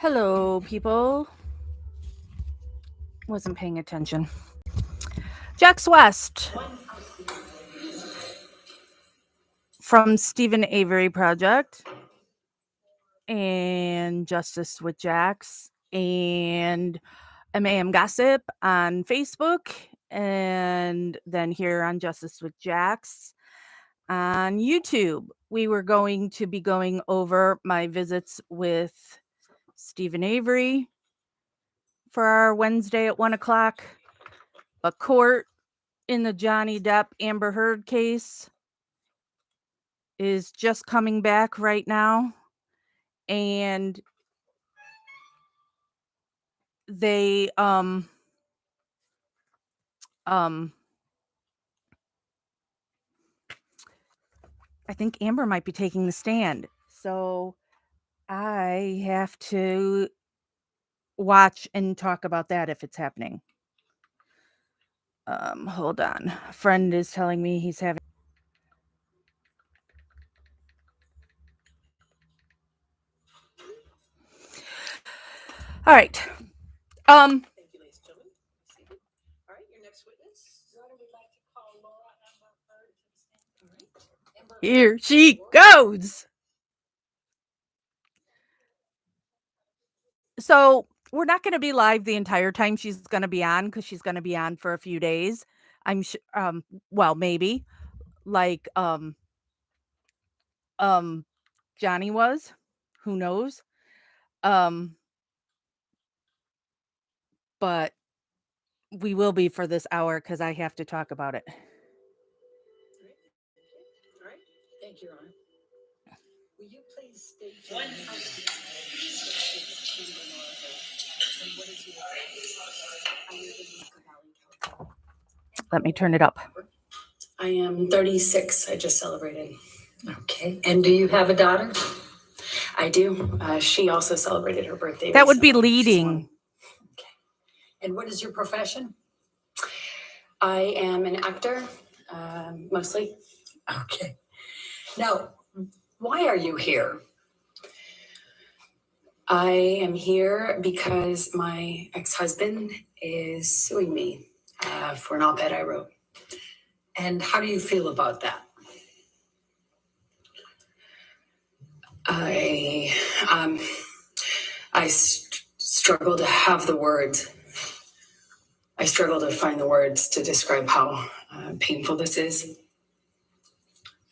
Hello, people. Wasn't paying attention. Jax West from Stephen Avery Project and Justice with Jax and MAM Gossip on Facebook, and then here on Justice with Jax on YouTube. We were going to be going over my visits with Stephen Avery for our Wednesday at 1 o'clock. But court in the Johnny Depp Amber Heard case is just coming back right now. And they I think Amber might be taking the stand. So I have to watch and talk about that if it's happening. Hold on. A friend is telling me he's having All right. Thank you, ladies and gentlemen. All right, your next witness. What would like to call Laura Amber Heard to stand? All right. Here she goes. So we're not going to be live the entire time she's going to be on, because she's going to be on for a few days. I'm sure. Well, maybe like Johnny was. Who knows? But we will be for this hour because I have to talk about it. All right. Thank you, Your Honor. Will you please state your name? And what is your I live in Yucca Valley, California. Let me turn it up. I am 36. I just celebrated. Okay. And do you have a daughter? I do. She also celebrated her birthday. That would be recently. leading. Okay. And what is your profession? I am an actor, mostly. Okay. Now, why are you here? I am here because my ex-husband is suing me for an op-ed I wrote. And how do you feel about that? I struggle to have the words. I struggle to find the words to describe how painful this is.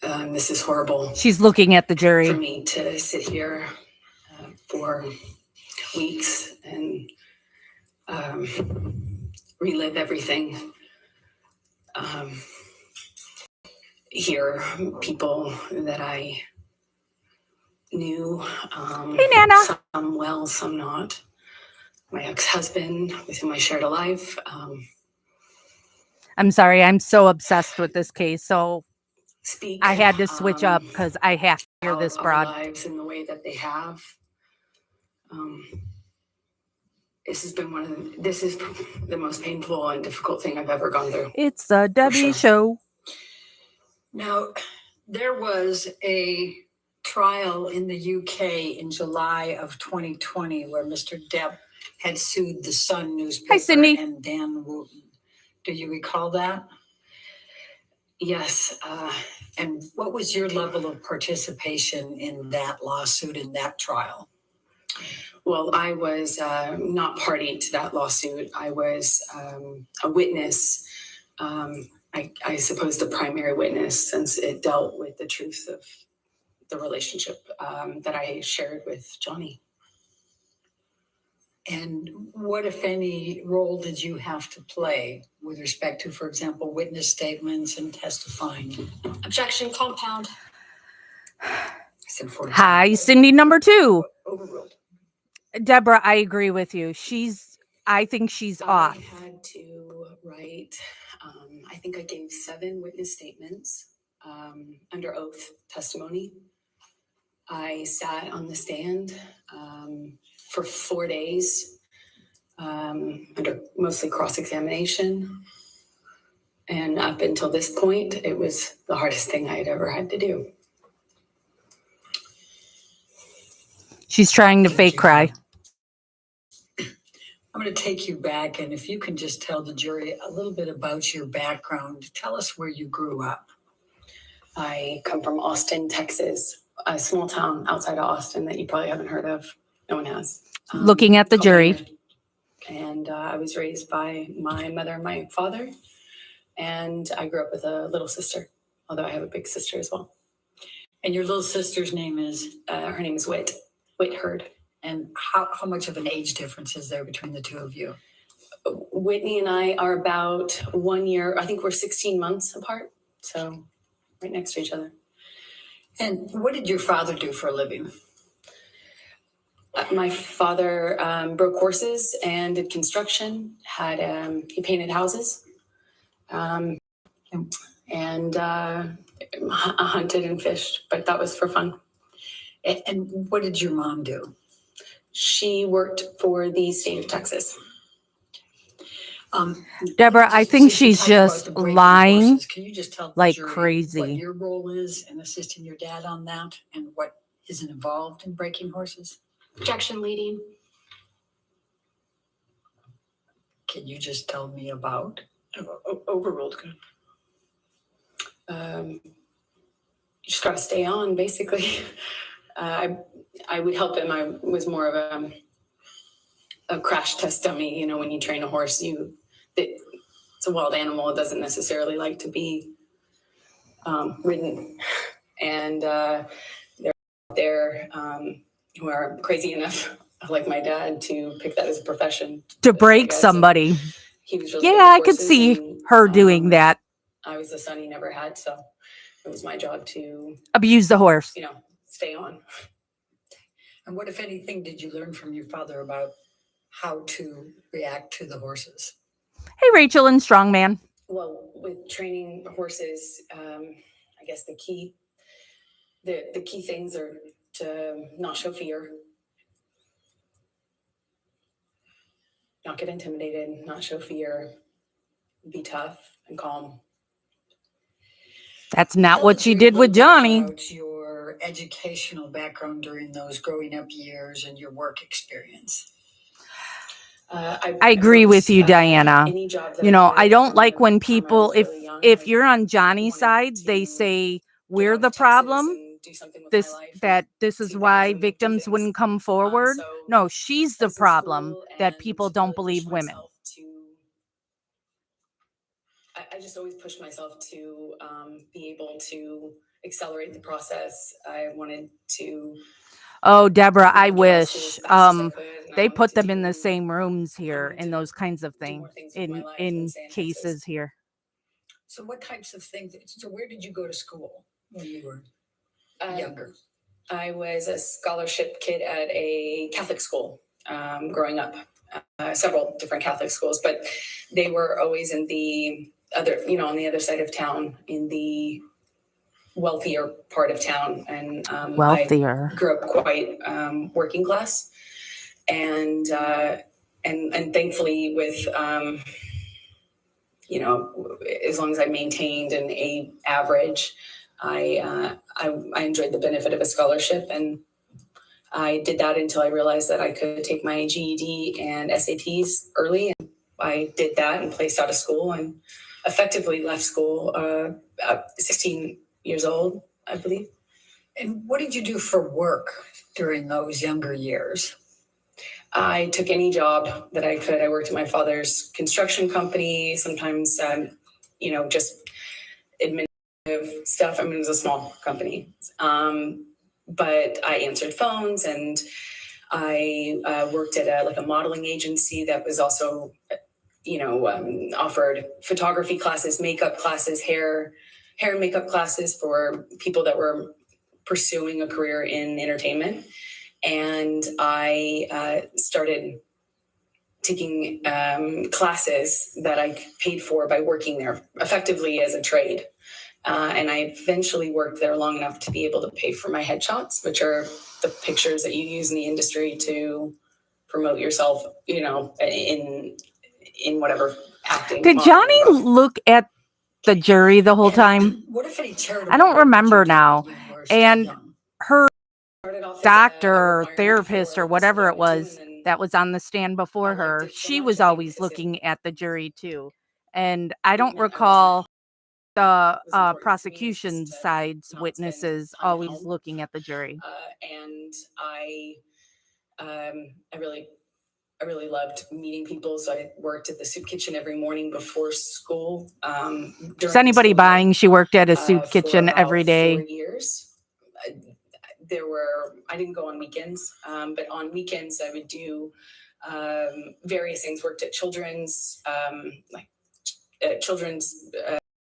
This is horrible. She's looking at the jury. For me to sit here for weeks and relive everything. Hear people that I knew, Hey, Nana. some well, some not. My ex-husband, with whom I shared a life. I'm sorry. I'm so obsessed with this case. So Speak. I had to switch up because I have to hear this our broad. lives in the way that they have. This has been this is the most painful and difficult thing I've ever gone through. It's the Debbie Show. Now, there was a trial in the UK in July of 2020 where Mr. Depp had sued the Sun newspaper. Hi, Cindy. And Dan Wooten. Do you recall that? Yes. And what was your level of participation in that lawsuit, in that trial? Well, I was not party to that lawsuit. I was a witness. I suppose the primary witness, since it dealt with the truth of the relationship that I shared with Johnny. And what, if any, role did you have to play with respect to, for example, witness statements and testifying? Objection, compound. Hi, Cindy number 2. Overruled. Deborah, I agree with you. I think she's off. I had to write, I think I gave 7 witness statements under oath testimony. I sat on the stand for 4 days under mostly cross-examination. And up until this point, it was the hardest thing I had ever had to do. She's trying to fake cry. I'm going to take you back, and if you can just tell the jury a little bit about your background. Tell us where you grew up. I come from Austin, Texas, a small town outside of Austin that you probably haven't heard of. No one has. Looking at the jury. And I was raised by my mother and my father, and I grew up with a little sister, although I have a big sister as well. And your little sister's name is? Her name is Whit Hurd. And how much of an age difference is there between the two of you? Whitney and I are about 1 year. I think we're 16 months apart. So right next to each other. And what did your father do for a living? My father broke horses and did construction. He painted houses, and hunted and fished. But that was for fun. And what did your mom do? She worked for the state of Texas. Deborah, I think she's just lying. Can you just tell like jury crazy what your role is in assisting your dad on that, and what is involved in breaking horses? Objection leading. Can you just tell me about? Overruled. You just gotta stay on, basically. I would help him. I was more of a crash test dummy. You know, when you train a horse, it's a wild animal. It doesn't necessarily like to be ridden. And there who are crazy enough, like my dad, to pick that as a profession. To break somebody. He was really I could see her doing that. I was the son he never had, so it was my job to abuse the horse. Stay on. And what, if anything, did you learn from your father about how to react to the horses? Hey, Rachel and Strongman. Well, with training horses, I guess the key things are to not show fear, not get intimidated, not show fear, be tough and calm. That's not what she did with Johnny. About your educational background during those growing up years and your work experience. I agree with you, Diana. I don't like when people, if you're on Johnny's side, they say we're the problem. This is why victims wouldn't come forward. No, she's the problem that people don't believe women. I just always pushed myself to be able to accelerate the process. I wanted to. Oh, Deborah, I wish they put them in the same rooms here in those kinds of things in cases here. So what types of things? So where did you go to school when you were younger? I was a scholarship kid at a Catholic school growing up. Several different Catholic schools, but they were always in the other, on the other side of town, in the wealthier part of town. And wealthier. I grew up quite working class, and thankfully with as long as I maintained an A average, I enjoyed the benefit of a scholarship, and I did that until I realized that I could take my GED and SATs early. And I did that and placed out of school and effectively left school at 16 years old, I believe. And what did you do for work during those younger years? I took any job that I could. I worked at my father's construction company, sometimes, just administrative stuff. I mean, it was a small company. But I answered phones, and I worked at a modeling agency that was also, offered photography classes, makeup classes, hair and makeup classes for people that were pursuing a career in entertainment. And I started taking classes that I paid for by working there effectively as a trade. And I eventually worked there long enough to be able to pay for my headshots, which are the pictures that you use in the industry to promote yourself, in whatever acting. Did Johnny look at the jury the whole time? What if any charitable? I don't remember now. And her doctor or therapist or whatever it was that was on the stand before her, she was always looking at the jury too. And I don't recall the prosecution side's witnesses always looking at the jury. And I really loved meeting people. So I worked at the soup kitchen every morning before school. Is anybody buying? She worked at a soup kitchen every day. 4 years. I didn't go on weekends, but on weekends I would do various things. Worked at children's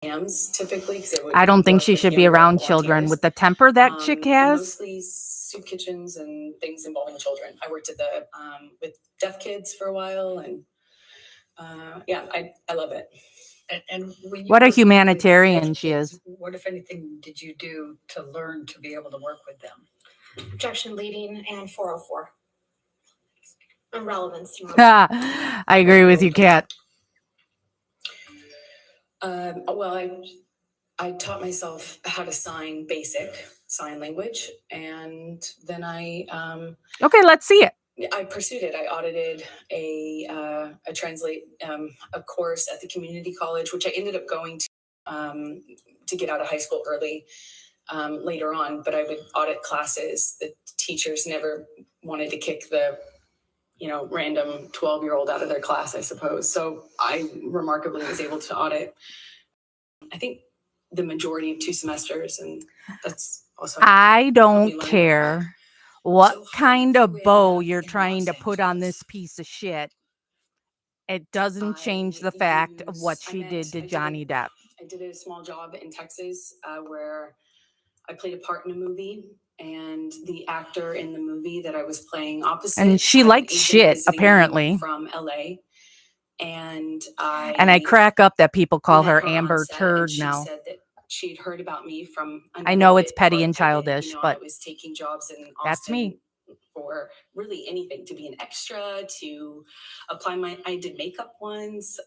hams typically. I don't think she should be around children with the temper that chick has. Mostly soup kitchens and things involving children. I worked at the with deaf kids for a while, and yeah, I love it. And what a humanitarian she is. What, if anything, did you do to learn to be able to work with them? Objection leading and 404. And relevance. I agree with you, Kat. Well, I taught myself how to sign basic sign language, and then okay, let's see it. I pursued it. I audited a course at the community college, which I ended up going to get out of high school early later on. But I would audit classes. The teachers never wanted to kick the random 12-year-old out of their class, I suppose. So I remarkably was able to audit, I think, the majority of 2 semesters, and that's also. I don't care what kind of bow you're trying to put on this piece of shit. It doesn't change the fact of what she did to Johnny Depp. I did a small job in Texas where I played a part in a movie, and the actor in the movie that I was playing opposite. And she liked shit, apparently. From LA. And I crack up that people call her Amber Turd now. She said that she'd heard about me from. I know it's petty and childish, but I was taking jobs in Austin. That's me. For really anything, to be an extra, to apply I did makeup once.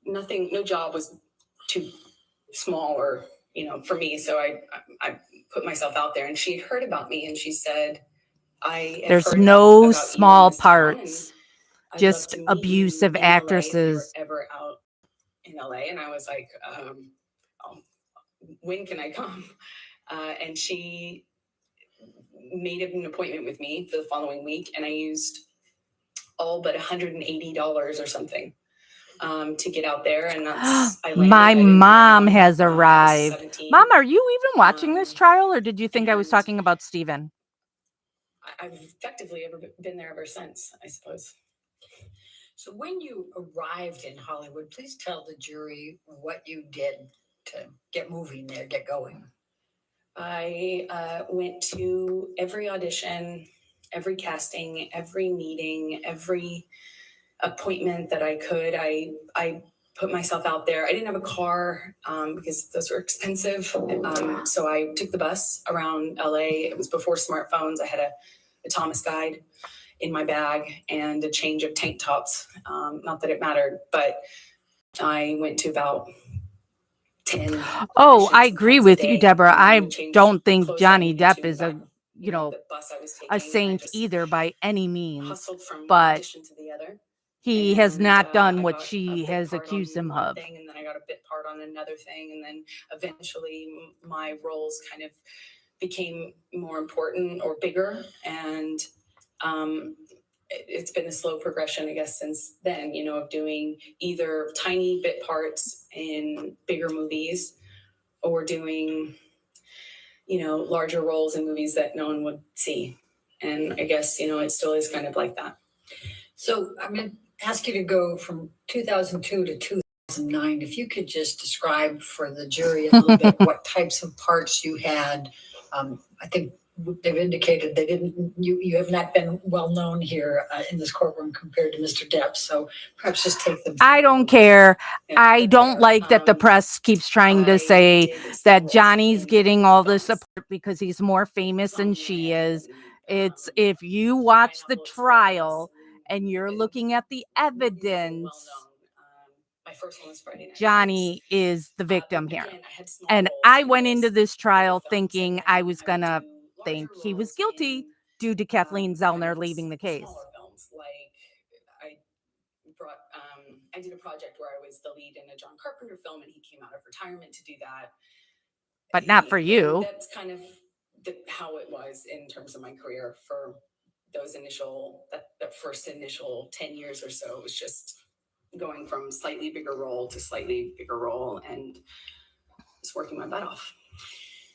Nothing, no job was too small or, for me. So I put myself out there, and she had heard about me, and she said, there's no small parts, just abusive actresses. Ever out in LA. And I was like, when can I come? And she made an appointment with me for the following week, and I used all but $180 or something to get out there. And that's my mom has arrived. 17. Mom, are you even watching this trial, or did you think I was talking about Stephen? I've effectively been there ever since, I suppose. So when you arrived in Hollywood, please tell the jury what you did to get moving there, get going. I went to every audition, every casting, every meeting, every appointment that I could. I put myself out there. I didn't have a car because those were expensive. So I took the bus around LA. It was before smartphones. I had a Thomas guide in my bag and a change of tank tops. Not that it mattered, but I went to about 10. Oh, I agree with you, Deborah. I don't think Johnny Depp is a saint either by any means, but he has not done what she has accused him of. And then I got a bit part on another thing, and then eventually my roles kind of became more important or bigger, and it's been a slow progression, I guess, since then, of doing either tiny bit parts in bigger movies or doing, larger roles in movies that no one would see. And I guess, it still is kind of like that. So I'm going to ask you to go from 2002 to 2009. If you could just describe for the jury a little bit what types of parts you had. I think they've indicated you have not been well known here in this courtroom compared to Mr. Depp. So perhaps just take them. I don't care. I don't like that the press keeps trying to say that Johnny's getting all the support because he's more famous than she is. It's if you watch the trial and you're looking at the evidence, Johnny is the victim here. And I went into this trial thinking I was gonna think he was guilty, due to Kathleen Zellner leaving the case. Smaller films, like I did a project where I was the lead in a John Carpenter film, and he came out of retirement to do that. But not for you. That's kind of how it was in terms of my career for those that first initial 10 years or so. It was just going from slightly bigger role to slightly bigger role and just working my butt off.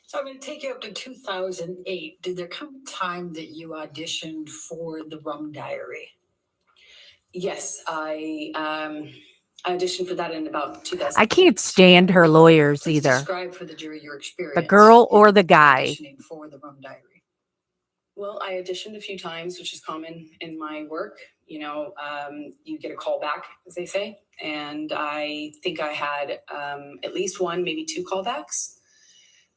So I'm going to take you up to 2008. Did there come a time that you auditioned for The Rum Diary? Yes, I auditioned for that in about 2000. I can't stand her lawyers either. Describe for the jury your experience. The girl or the guy. Auditioning for The Rum Diary. Well, I auditioned a few times, which is common in my work. You know, you get a call back, as they say. And I think I had at least one, maybe two callbacks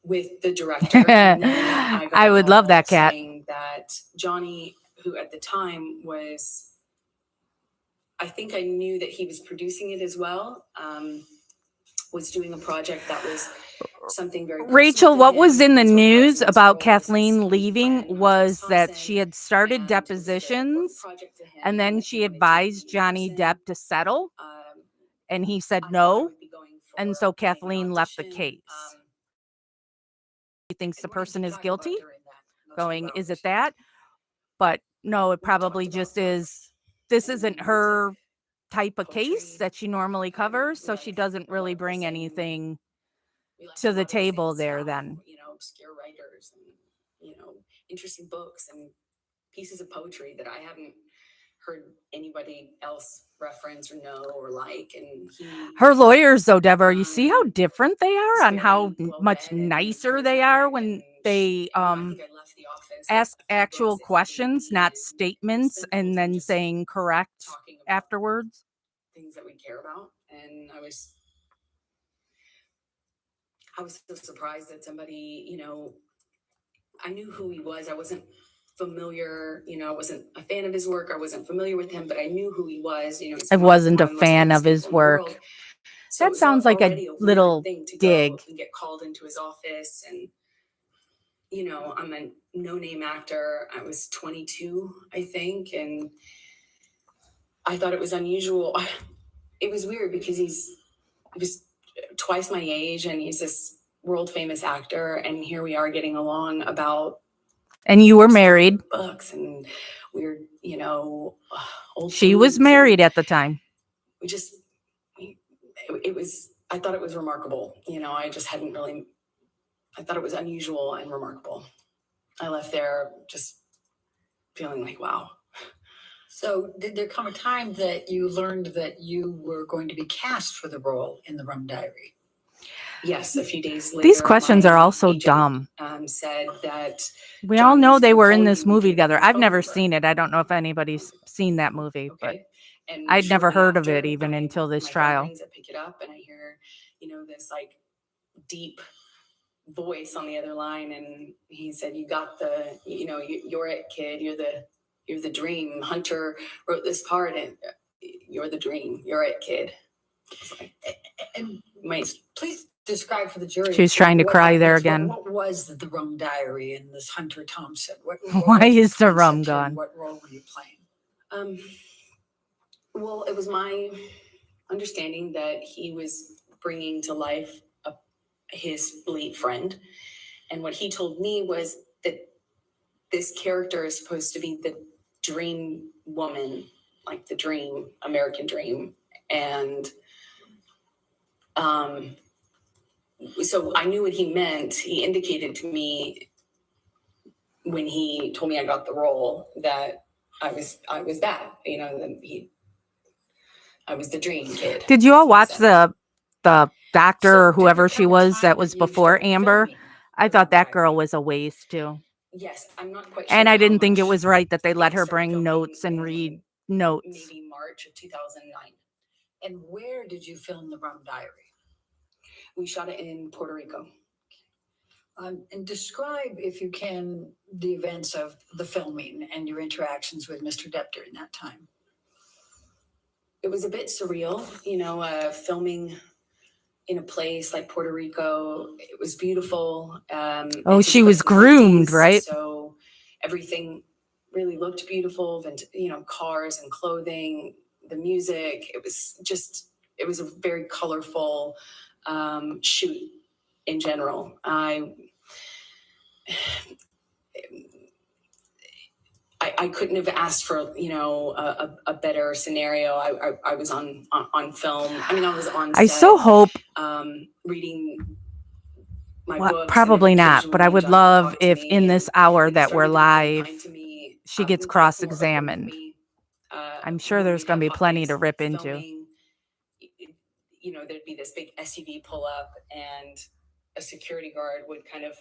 with the director. I would love that, Kat. Saying that Johnny, who at the time was, I think I knew that he was producing it as well, was doing a project that was something very Rachel, what was in the news about Kathleen leaving was that she had started depositions and then she advised Johnny Depp to settle, and he said no, and so Kathleen left the case. He thinks the person is guilty. Going, is it that? But no, it probably just is. This isn't her type of case that she normally covers, so she doesn't really bring anything to the table there then. You know, obscure writers and, you know, interesting books and pieces of poetry that I haven't heard anybody else reference or know or like. And her lawyers, though, Deborah, you see how different they are on how much nicer they are when they ask actual questions, not statements, and then saying correct afterwards. Things that we care about. And I was so surprised that somebody, you know, I knew who he was. I wasn't familiar, you know, I wasn't a fan of his work. I wasn't familiar with him, but I knew who he was. You know, I wasn't a fan of his work. So that sounds like a little dig. And get called into his office, and you know, I'm a no-name actor. I was 22, I think, and I thought it was unusual. It was weird because he was twice my age, and he's this world famous actor, and here we are getting along about. And you were married. Books and weird, you know, old. She was married at the time. It was. I thought it was remarkable. You know, I just hadn't really. I thought it was unusual and remarkable. I left there just feeling like, wow. So did there come a time that you learned that you were going to be cast for the role in The Rum Diary? Yes, a few days later. These questions are also dumb. Said that we all know they were in this movie together. I've never seen it. I don't know if anybody's seen that movie, but I'd never heard of it even until this trial. I pick it up and I hear, you know, this like deep voice on the other line, and he said, "You got the, you know, you're it, kid. You're the dream. Hunter wrote this part, and you're the dream. You're it, kid." And please describe for the jury. She was trying to cry there again. What was the Rum Diary and this Hunter Thompson? Why is the rum gone? What role were you playing? Well, it was my understanding that he was bringing to life his late friend. And what he told me was that this character is supposed to be the dream woman, like the dream, American dream. And so I knew what he meant. He indicated to me when he told me I got the role that I was that, you know, I was the dream kid. Did you all watch the doctor or whoever she was that was before Amber? I thought that girl was a waste too. Yes, I'm not quite sure. And I didn't think it was right that they let her bring notes and read notes. Maybe March of 2009. And where did you film The Rum Diary? We shot it in Puerto Rico. And describe, if you can, the events of the filming and your interactions with Mr. Depp during that time. It was a bit surreal, you know, filming in a place like Puerto Rico. It was beautiful. She was groomed, right? So everything really looked beautiful, cars and clothing, the music. It was a very colorful shoot in general. I couldn't have asked for, a better scenario. I was on film. I mean, I was on set. I so hope reading my well, books. probably not, but I would love if me in this hour that we're started to be live, kind to me, she gets we talked more about the cross-examined. movie, I'm sure when there's we'd going to have be hot plenty days to rip into. filming. There'd be this big SUV pull up, and a security guard would kind of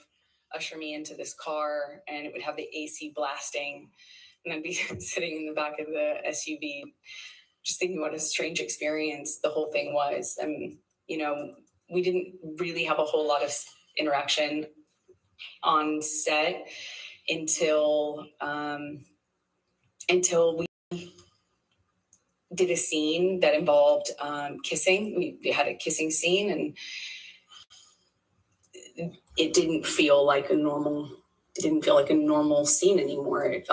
usher me into this car, and it would have the AC blasting, and I'd be sitting in the back of the SUV, just thinking what a strange experience the whole thing was. And we didn't really have a whole lot of interaction on set until we did a scene that involved kissing. We had a kissing scene, and it didn't feel like a normal scene anymore. It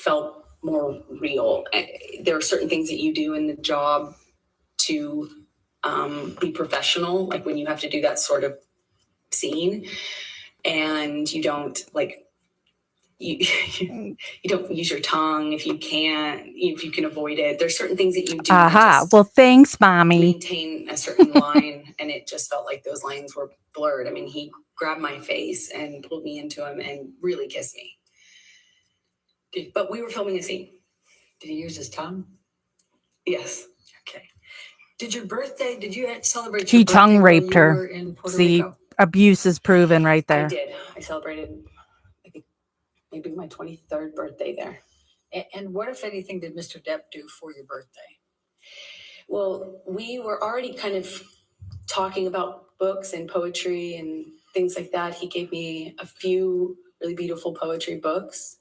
felt more real. There are certain things that you do in the job to be professional, like when you have to do that sort of scene, and you don't you don't use your tongue if you can avoid it. There's certain things that you do. Well, thanks, mommy. Maintain a certain line, and it just felt like those lines were blurred. I mean, he grabbed my face and pulled me into him and really kissed me. But we were filming a scene. Did he use his tongue? Yes. Okay. Did you celebrate He your birthday tongue raped while you her. were in Puerto See, Rico? abuse is proven right there. I did. I celebrated, I think, maybe my 23rd birthday there. And what, if anything, did Mr. Depp do for your birthday? Well, we were already kind of talking about books and poetry and things like that. He gave me a few really beautiful poetry books.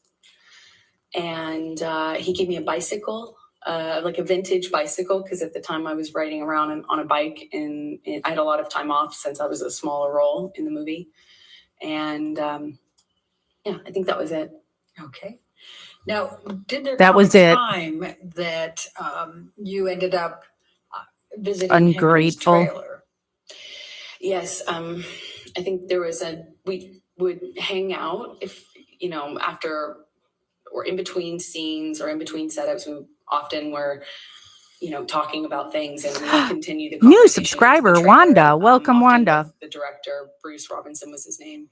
And he gave me a bicycle, like a vintage bicycle, because at the time I was riding around on a bike, and I had a lot of time off since I was a smaller role in the movie. And I think that was it. Okay. Now, did there That come was a it. time that you ended up visiting Ungrateful. him in his trailer? Yes. I think we would hang out after or in between scenes or in between setups. We often were, talking about things, and we would continue the conversation. New subscriber, into the trailer. Wanda. Welcome, Often Wanda. with the director, Bruce Robinson was his name.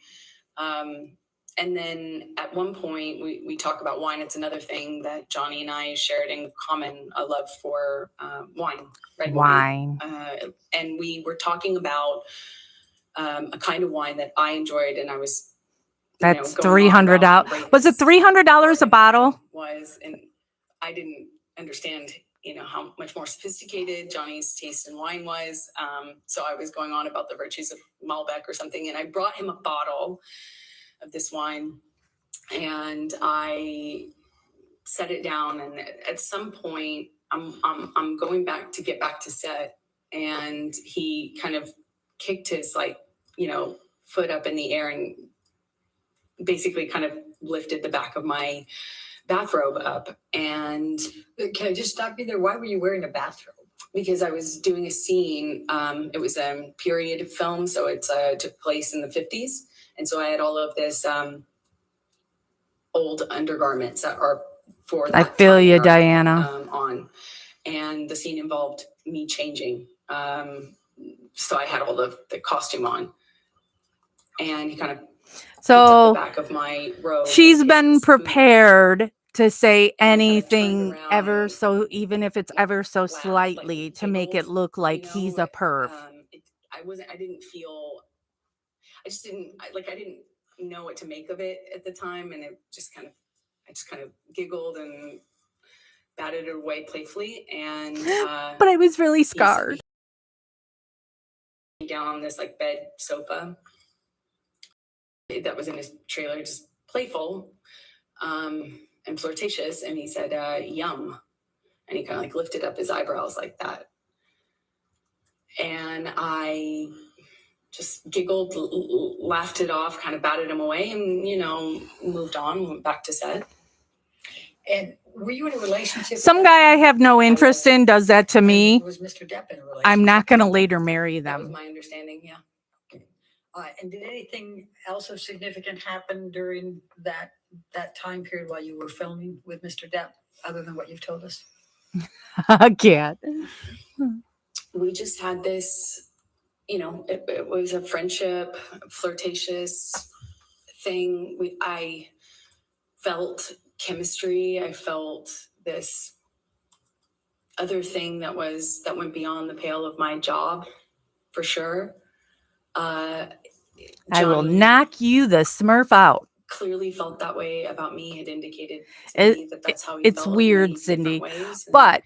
And then at one point we talk about wine. It's another thing that Johnny and I shared in common, a love for wine, red wine. And we were talking about a kind of wine that I enjoyed, and I was That's $300. Was it $300 a bottle? And I didn't understand how much more sophisticated Johnny's taste in wine was. So I was going on about the virtues of Malbec or something, and I brought him a bottle of this wine, and I set it down. And at some point, I'm going back to get back to set, and he kind of kicked his foot up in the air and basically kind of lifted the back of my bathrobe up. And can I just stop you there? Why were you wearing a bathrobe? Because I was doing a scene. It was a period film, so it took place in the 50s. And so I had all of this old undergarments that are for that. I feel you, Diana. On. And the scene involved me changing. So I had all the costume on. And he kind of so the back of my robe. She's been prepared to say anything ever so, even if it's ever so slightly, to make it look like he's a perv. I didn't know what to make of it at the time, and I just kind of giggled and batted it away playfully. And but I was really scarred. Down on this bed sofa that was in his trailer, just playful and flirtatious, and he said yum, and he kind of lifted up his eyebrows like that, and I just giggled, laughed it off, kind of batted him away, and moved on, went back to set. And were you in a relationship? Some guy I have no interest in does that to me. Was Mr. Depp in a relationship? I'm not going to later marry That was them. my understanding, yeah. Okay. And did anything else of significant happen during that time period while you were filming with Mr. Depp, other than what you've told us? I can't. We just had this, it was a friendship, flirtatious thing. I felt chemistry. I felt this other thing that went beyond the pale of my job, for sure. I will Johnny knock you the Smurf out. clearly felt that way about me, had indicated to me that that's how he It's felt in weird, many Cindy. different ways. But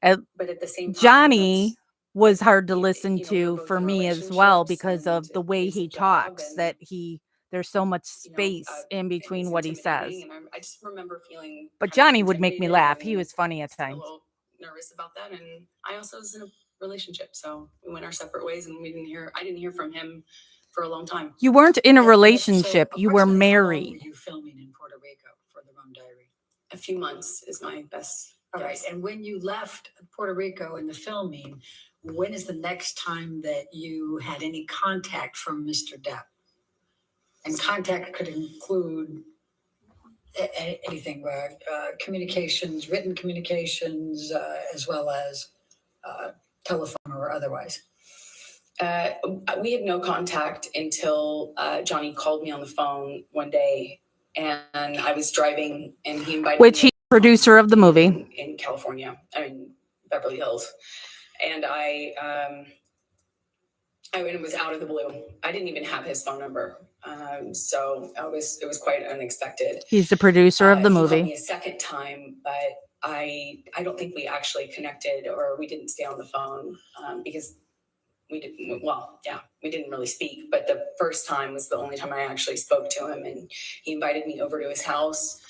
But at the same time, Johnny was hard to you- listen you know, we were to both for in me as well relationships, because of and the way it's a he job, talks, and, that there's so much space in it between was what he says. intimidating, and I just remember feeling But kind of Johnny would make me intimidated laugh. He and was funny at a times. little nervous about that. And I also was in a relationship, so we went our separate ways, and I didn't hear from him for a long time. You weren't in a So relationship. You were approximately how long married. were you filming in Puerto Rico for the Rum Diary? A few months is my best All right. guess. And when you left Puerto Rico in the filming, when is the next time that you had any contact from Mr. Depp? And contact could include anything, communications, written communications, as well as telephone or otherwise. We had no contact until Johnny called me on the phone one day, and I was driving, and he invited Which me he's producer of the movie. in California, Beverly Hills, and it was out of the blue. I didn't even have his phone number, so it was quite unexpected. He's the producer of the He called me movie. a second time, but I don't think we actually connected, or we didn't stay on the phone because we didn't really speak. But the first time was the only time I actually spoke to him, and he invited me over to his house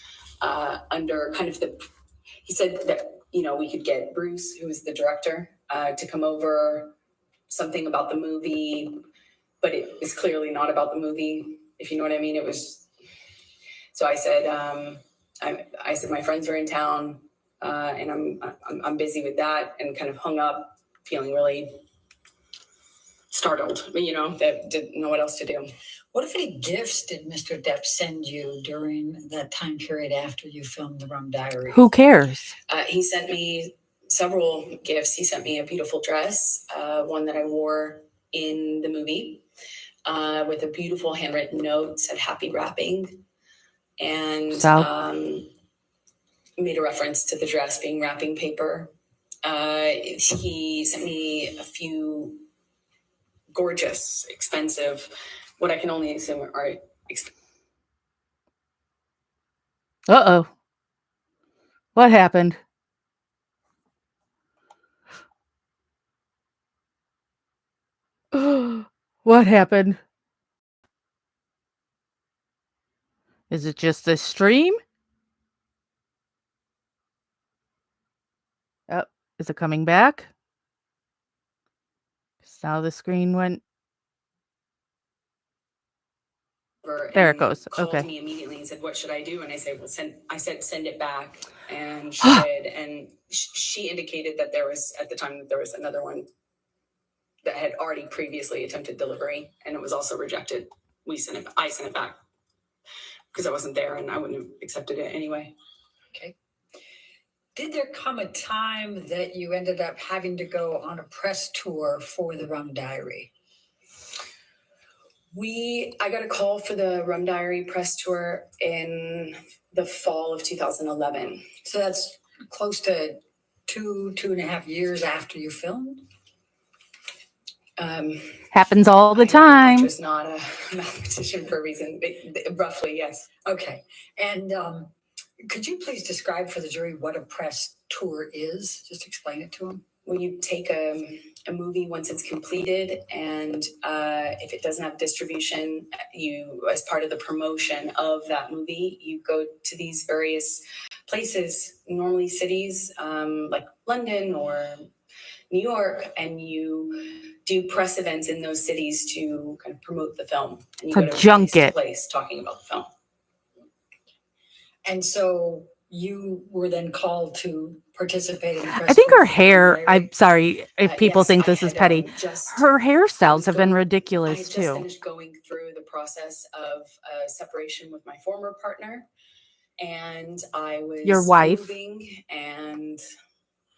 under kind of he said that we could get Bruce, who was the director, to come over. Something about the movie, but it was clearly not about the movie, if you know what I mean. It was. So I said, I said my friends are in town, and I'm busy with that, and kind of hung up, feeling really startled. That didn't know what else to do. What, if any, gifts did Mr. Depp send you during that time period after you filmed the Rum Diary? Who cares? He sent me several gifts. He sent me a beautiful dress, one that I wore in the movie, with a beautiful handwritten note, said "Happy Wrapping," and made a reference to the dress being wrapping paper. He sent me a few gorgeous, expensive, what I can only assume are expensive. Uh-oh. What happened? What happened? Is it just the stream? Oh, is it coming back? Now the screen went. There it goes. Called Okay. me immediately and said, "What should I do?" And I said, "Send it back." And she did. And she indicated that there was another one that had already previously attempted delivery, and it was also rejected. I sent it back because I wasn't there, and I wouldn't have accepted it anyway. Okay. Did there come a time that you ended up having to go on a press tour for the Rum Diary? I got a call for the Rum Diary press tour in the fall of 2011. So that's close to 2.5 years after you filmed? Happens all the time. I'm just not a mathematician for a reason, but roughly, yes. Okay. And could you please describe for the jury what a press tour is? Just explain it to them. When you take a movie once it's completed, and if it doesn't have distribution, you, as part of the promotion of that movie, you go to these various places, normally cities like London or New York, and you do press events in those cities to kind of promote the film. And you For go to junket. place talking about the film. And so you were then called to participate in the press I think her briefing, hair, right? I'm sorry if people Yes, think I this is had, petty. just Her I hairstyles was have been going- I ridiculous had just too. finished going through the process of separation with my former partner, and I was Your wife. moving and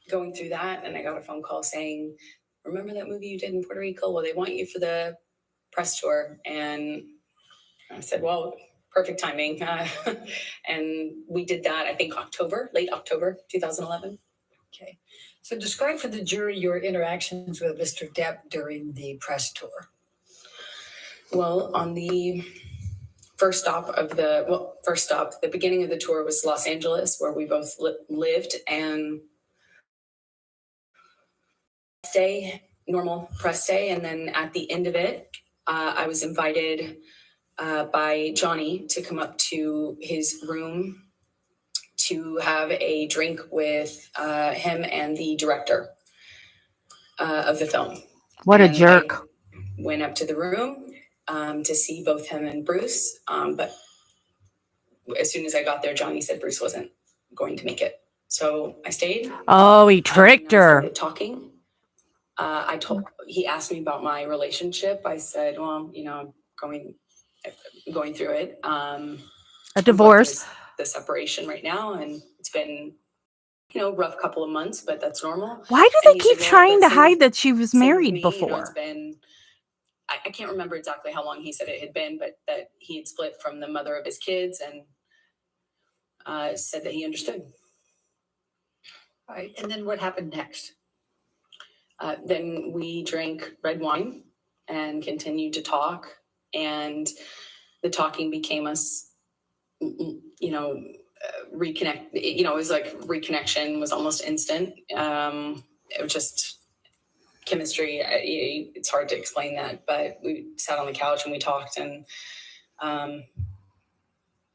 going through that, and I got a phone call saying, "Remember that movie you did in Puerto Rico? Well, they want you for the press tour." And I said, "Well, perfect timing." And we did that, I think late October 2011. Okay. So describe for the jury your interactions with Mr. Depp during the press tour. Well, on the the beginning of the tour was Los Angeles, where we both lived, and normal press day. And then at the end of it, I was invited by Johnny to come up to his room to have a drink with him and the director of the film. What a And jerk. I went up to the room to see both him and Bruce. But as soon as I got there, Johnny said Bruce wasn't going to make it. So I stayed. Oh, he tricked and I her. started talking. He asked me about my relationship. I said, well, I'm going through it. A divorce. The separation right now, and it's been rough couple of months, but that's normal. Why do And they he keep said, well, trying to same hide that she was with married me, before? it's been, I can't remember exactly how long he said it had been, but that he had split from the mother of his kids, and said that he understood. All right. And then what happened next? Then we drank red wine and continued to talk, and the talking became us, reconnect. It was like reconnection was almost instant. It was just chemistry. It's hard to explain that, but we sat on the couch and we talked, and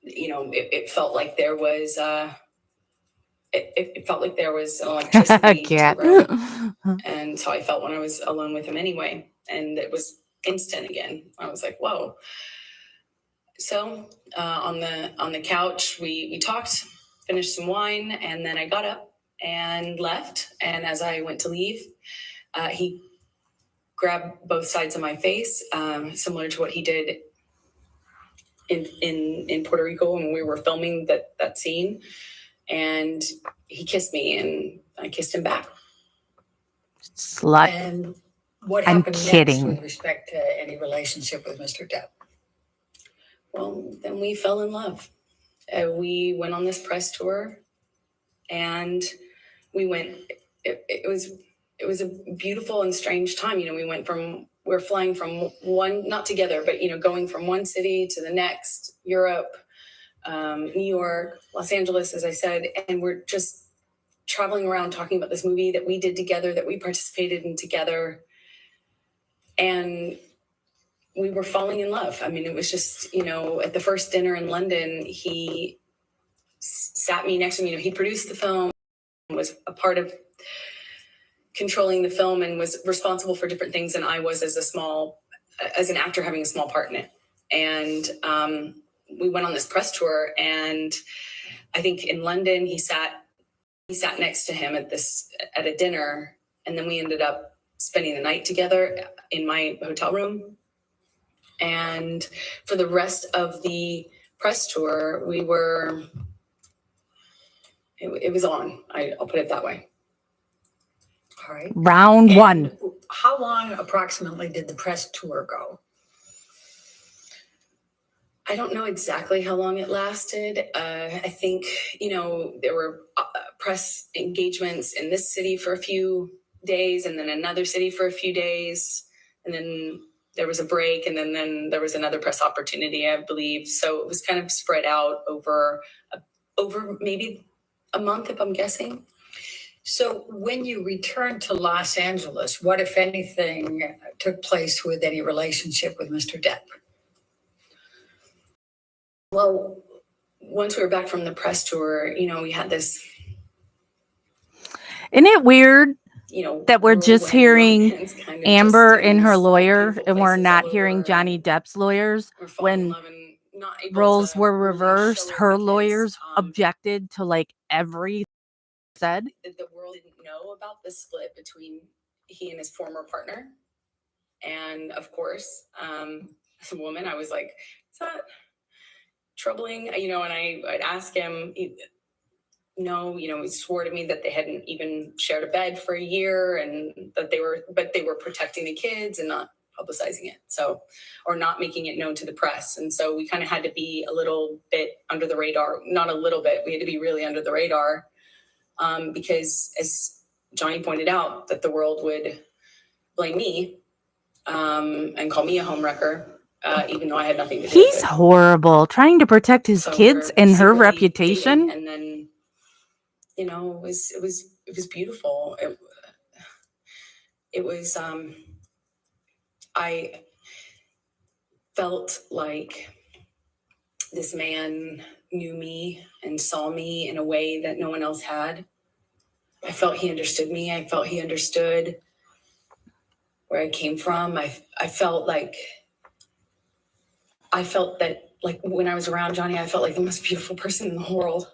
it felt like there was it felt like there was an electricity to the room. And so I felt when I was alone with him anyway, and it was instant again. I was like, whoa. So on the couch, we talked, finished some wine, and then I got up and left. And as I went to leave, he grabbed both sides of my face, similar to what he did in Puerto Rico when we were filming that scene. And he kissed me, and I kissed him back. Slut. And what I'm happened kidding. next with respect to any relationship with Mr. Depp? Well, then we fell in love. We went on this press tour, and we went. It was a beautiful and strange time. We're flying from one, not together, but going from one city to the next, Europe, New York, Los Angeles, as I said, and we're just traveling around talking about this movie that we did together, that we participated in together, and we were falling in love. I mean, it was just, at the first dinner in London, he sat me next to me. He produced the film, was a part of controlling the film, and was responsible for different things than I was as an actor having a small part in it. And we went on this press tour, and I think in London he sat next to him at a dinner, and then we ended up spending the night together in my hotel room. And for the rest of the press tour, it was on. I'll put it that way. All right. Round one. How long approximately did the press tour go? I don't know exactly how long it lasted. I think, there were press engagements in this city for a few days, and then another city for a few days. And then there was a break, and then there was another press opportunity, I believe. So it was kind of spread out over maybe a month, if I'm guessing. So when you returned to Los Angeles, what, if anything, took place with any relationship with Mr. Depp? Well, once we were back from the press tour, we had this. Isn't it weird that we're just hearing Amber and her lawyer, and we're not hearing Johnny Depp's lawyers? We're falling in love, and not able roles to were really reversed. show it Her because, lawyers objected to like every said. that the world didn't know about the split between he and his former partner. And of course, as a woman, I was like, is that troubling? You know, and I'd ask him, no, you know, he swore to me that they hadn't even shared a bed for a year and that they were protecting the kids and not publicizing it. So, or not making it known to the press. And so we kind of had to be a little bit under the radar, not a little bit, we had to be really under the radar. Because as Johnny pointed out, that the world would blame me, and call me a homewrecker, even though I had nothing to do with He's it. horrible, trying to protect his So kids we're and her secretly reputation. dating, and then, you know, it was beautiful. It was, I felt like this man knew me and saw me in a way that no one else had. I felt he understood me. I felt he understood where I came from. I felt that, like, when I was around Johnny, I felt like the most beautiful person in the whole world.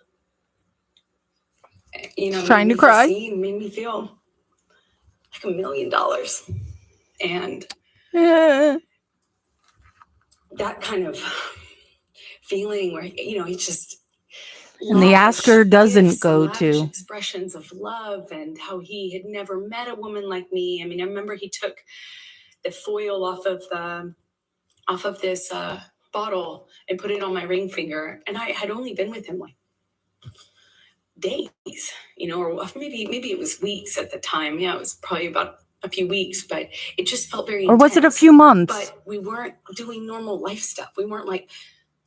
You know, Trying to cry. Made me feel like $1 million. And that kind of feeling where, you know, he just, And the Oscar doesn't go lavish to. expressions of love, and how he had never met a woman like me. I mean, I remember he took the foil off of this bottle and put it on my ring finger, and I had only been with him like days, you know, or maybe it was weeks at the time. Yeah, it was probably about a few weeks, but it just felt very Or was it a intense. few months? But we weren't doing normal life stuff. We weren't like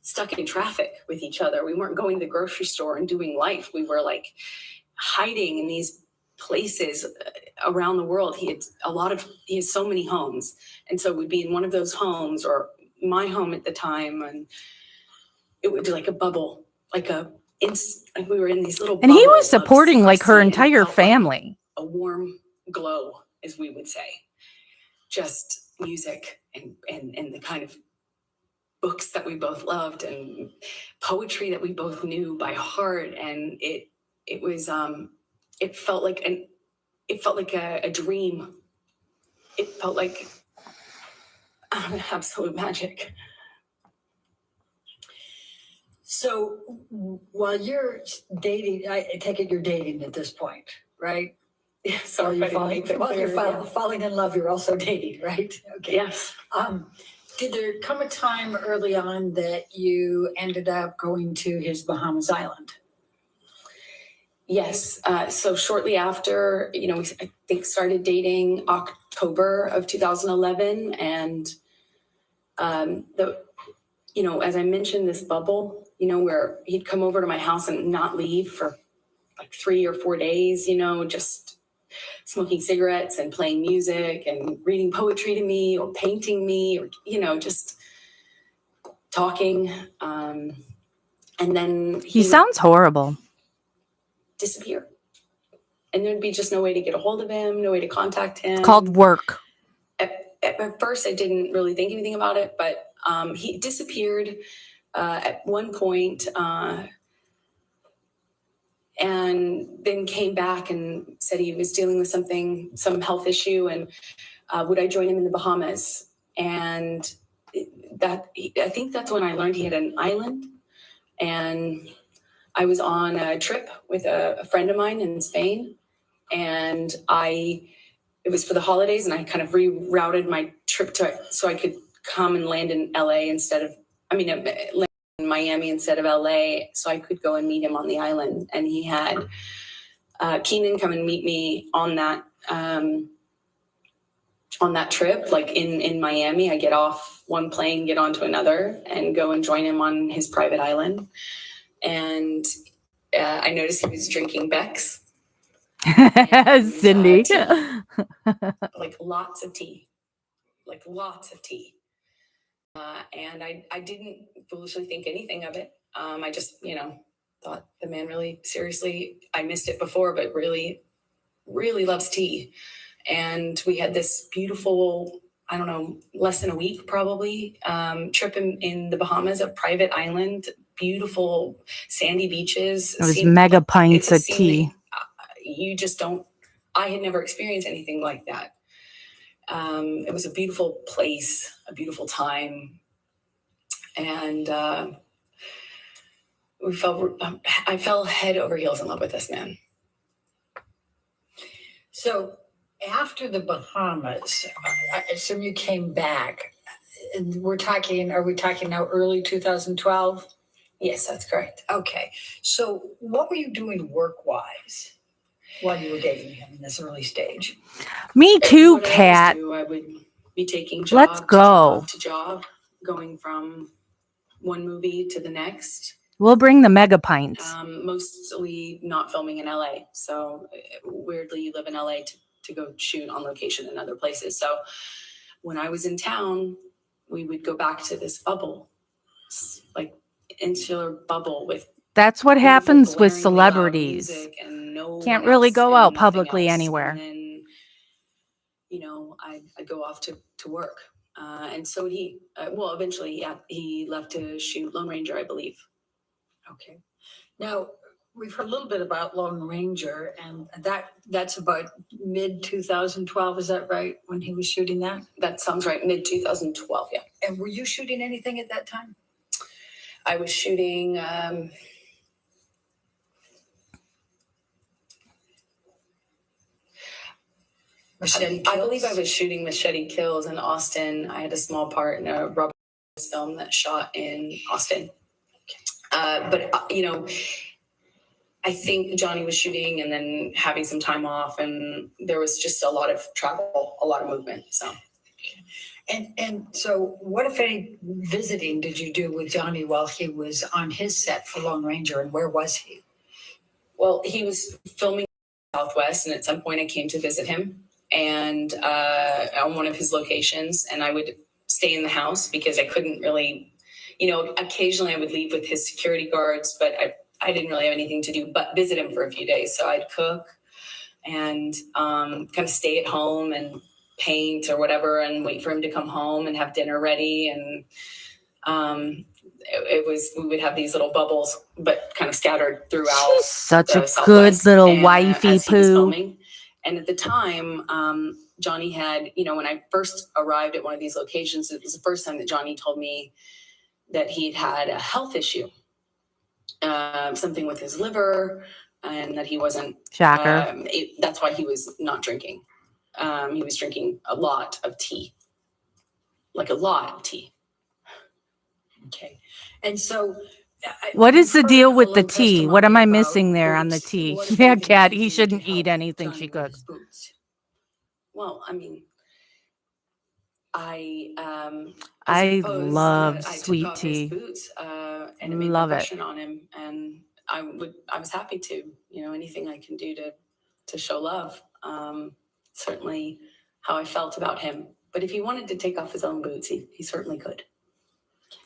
stuck in traffic with each other. We weren't going to the grocery store and doing life. We were like hiding in these places around the world. He has so many homes. And so we'd be in one of those homes, or my home at the time, and it would be like a bubble, like we were in these little And he bubbles was of supporting like her secrecy, and it entire felt like family. a warm glow, as we would say. Just music and the kind of books that we both loved, and poetry that we both knew by heart. And it was it felt like a dream. It felt like absolute magic. So while you're dating, I take it you're dating at this point, right? Yeah, so While you're falling in love, you're also dating, right? Okay. Yes. Did there come a time early on that you ended up going to his Bahamas island? Yes. So shortly after, you know, we, I think, started dating October of 2011, and you know, as I mentioned, this bubble, you know, where he'd come over to my house and not leave for like 3 or 4 days, you know, just smoking cigarettes and playing music and reading poetry to me or painting me, or, you know, just talking. And then He sounds horrible. Disappear. And there'd be just no way to get a hold of him, no way to contact him. It's called work. At first, I didn't really think anything about it, but he disappeared at one point, and then came back and said he was dealing with some health issue, and would I join him in the Bahamas? And I think that's when I learned he had an island. And I was on a trip with a friend of mine in Spain, and it was for the holidays, and I kind of rerouted my trip so I could come and land in LA land in Miami instead of LA, so I could go and meet him on the island. And he had Keenan come and meet me on that trip, like in Miami. I get off one plane, get onto another, and go and join him on his private island. And I noticed he was drinking Beck's. Cindy. Like lots of tea. And I didn't foolishly think anything of it. I just, you know, thought the man really seriously, I missed it before, but really, really loves tea. And we had this beautiful I don't know, less than a week probably. Trip in the Bahamas, a private island, beautiful sandy beaches. It was mega pints of scene tea. that, you just don't. I had never experienced anything like that. It was a beautiful place, a beautiful time, and I fell head over heels in love with this man. So after the Bahamas, I assume you came back. And are we talking now early 2012? Yes, that's correct. Okay. So what were you doing work-wise while you were dating him in this early stage? Me too, What Kat. I would be taking Let's go. to job, going from one movie to the next. We'll bring the mega pints. Mostly not filming in LA. So weirdly, you live in LA to go shoot on location in other places. So when I was in town, we would go back to this bubble, like insular bubble with. That's what happens with blaringly loud celebrities. music and no Can't one really else go and out nothing publicly else. anywhere. And then, I'd go off to work. And so he, eventually, he left to shoot Lone Ranger, I believe. Okay. Now, we've heard a little bit about Lone Ranger, and that's about mid-2012, is that right, when he was shooting that? That sounds right, mid-2012, yeah. And were you shooting anything at that time? I was shooting... Machete Kills? I believe I was shooting Machete Kills in Austin. I had a small part in a Robert film that shot in Austin. But I think Johnny was shooting and then having some time off, and there was just a lot of travel, a lot of movement. So, and so, what if any visiting did you do with Johnny while he was on his set for Lone Ranger, and where was he? Well, he was filming in the Southwest, and at some point I came to visit him, and on one of his locations, and I would stay in the house because I couldn't really, occasionally I would leave with his security guards, but I didn't really have anything to do but visit him for a few days. So I'd cook and kind of stay at home and paint or whatever and wait for him to come home and have dinner ready. And we would have these little bubbles, but kind of scattered throughout. She's such a Southwest. good little wifey as he was poo. filming. And at the time, Johnny had, when I first arrived at one of these locations, it was the first time that Johnny told me that he'd had a health issue. Something with his liver, and that he wasn't. Shocker. That's why he was not drinking. He was drinking a lot of tea, like a lot of tea. Okay, and so. What is the deal with the tea? What am I missing there on the tea? Yeah, Kat, he shouldn't eat anything she cooks. Well, I mean, I love sweet tea. Boots, and it made an impression on him, and I was happy to, anything I can do to show love. Certainly how I felt about him. But if he wanted to take off his own boots, he certainly could.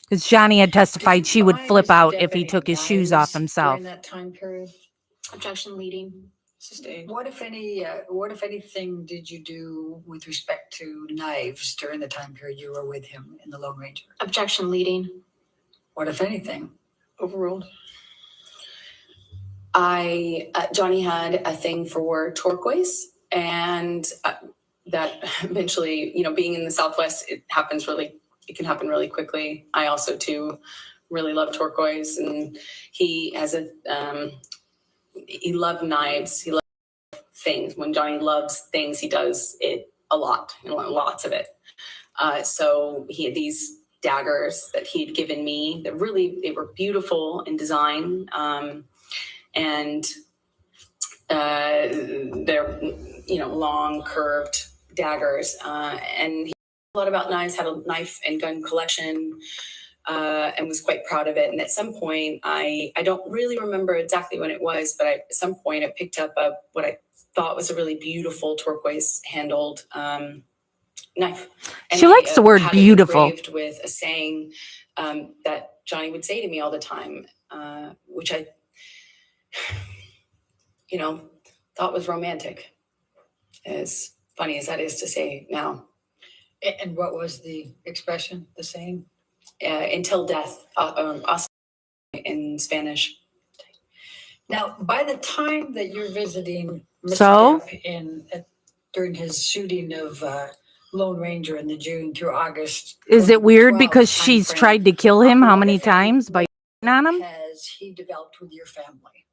Because Johnny had testified she would flip out if he took his shoes off himself. During that time period? Objection, leading. Sustained. What if anything did you do with respect to knives during the time period you were with him in the Lone Ranger? Objection, leading. What if anything? Overruled. Johnny had a thing for turquoise, and that eventually, being in the Southwest, it can happen really quickly. I also too really love turquoise, and he has he loved knives. He loved things. When Johnny loves things, he does it a lot, lots of it. So he had these daggers that he'd given me that they were beautiful in design. And they're, long curved daggers. And he knew a lot about knives, had a knife and gun collection, and was quite proud of it. And at some point, I don't really remember exactly when it was, but at some point I picked up what I thought was a really beautiful turquoise handled knife. And she likes the word beautiful. Engraved with a saying that Johnny would say to me all the time, which I, thought was romantic. As funny as that is to say now. And what was the expression? The same? Until death, in Spanish. Now, by the time that you're visiting Mr. So? Depp during his shooting of Lone Ranger in the June through August, Is it weird 2012 because she's timeframe, tried to kill him how what, many if any, times by on him? has he developed with your family?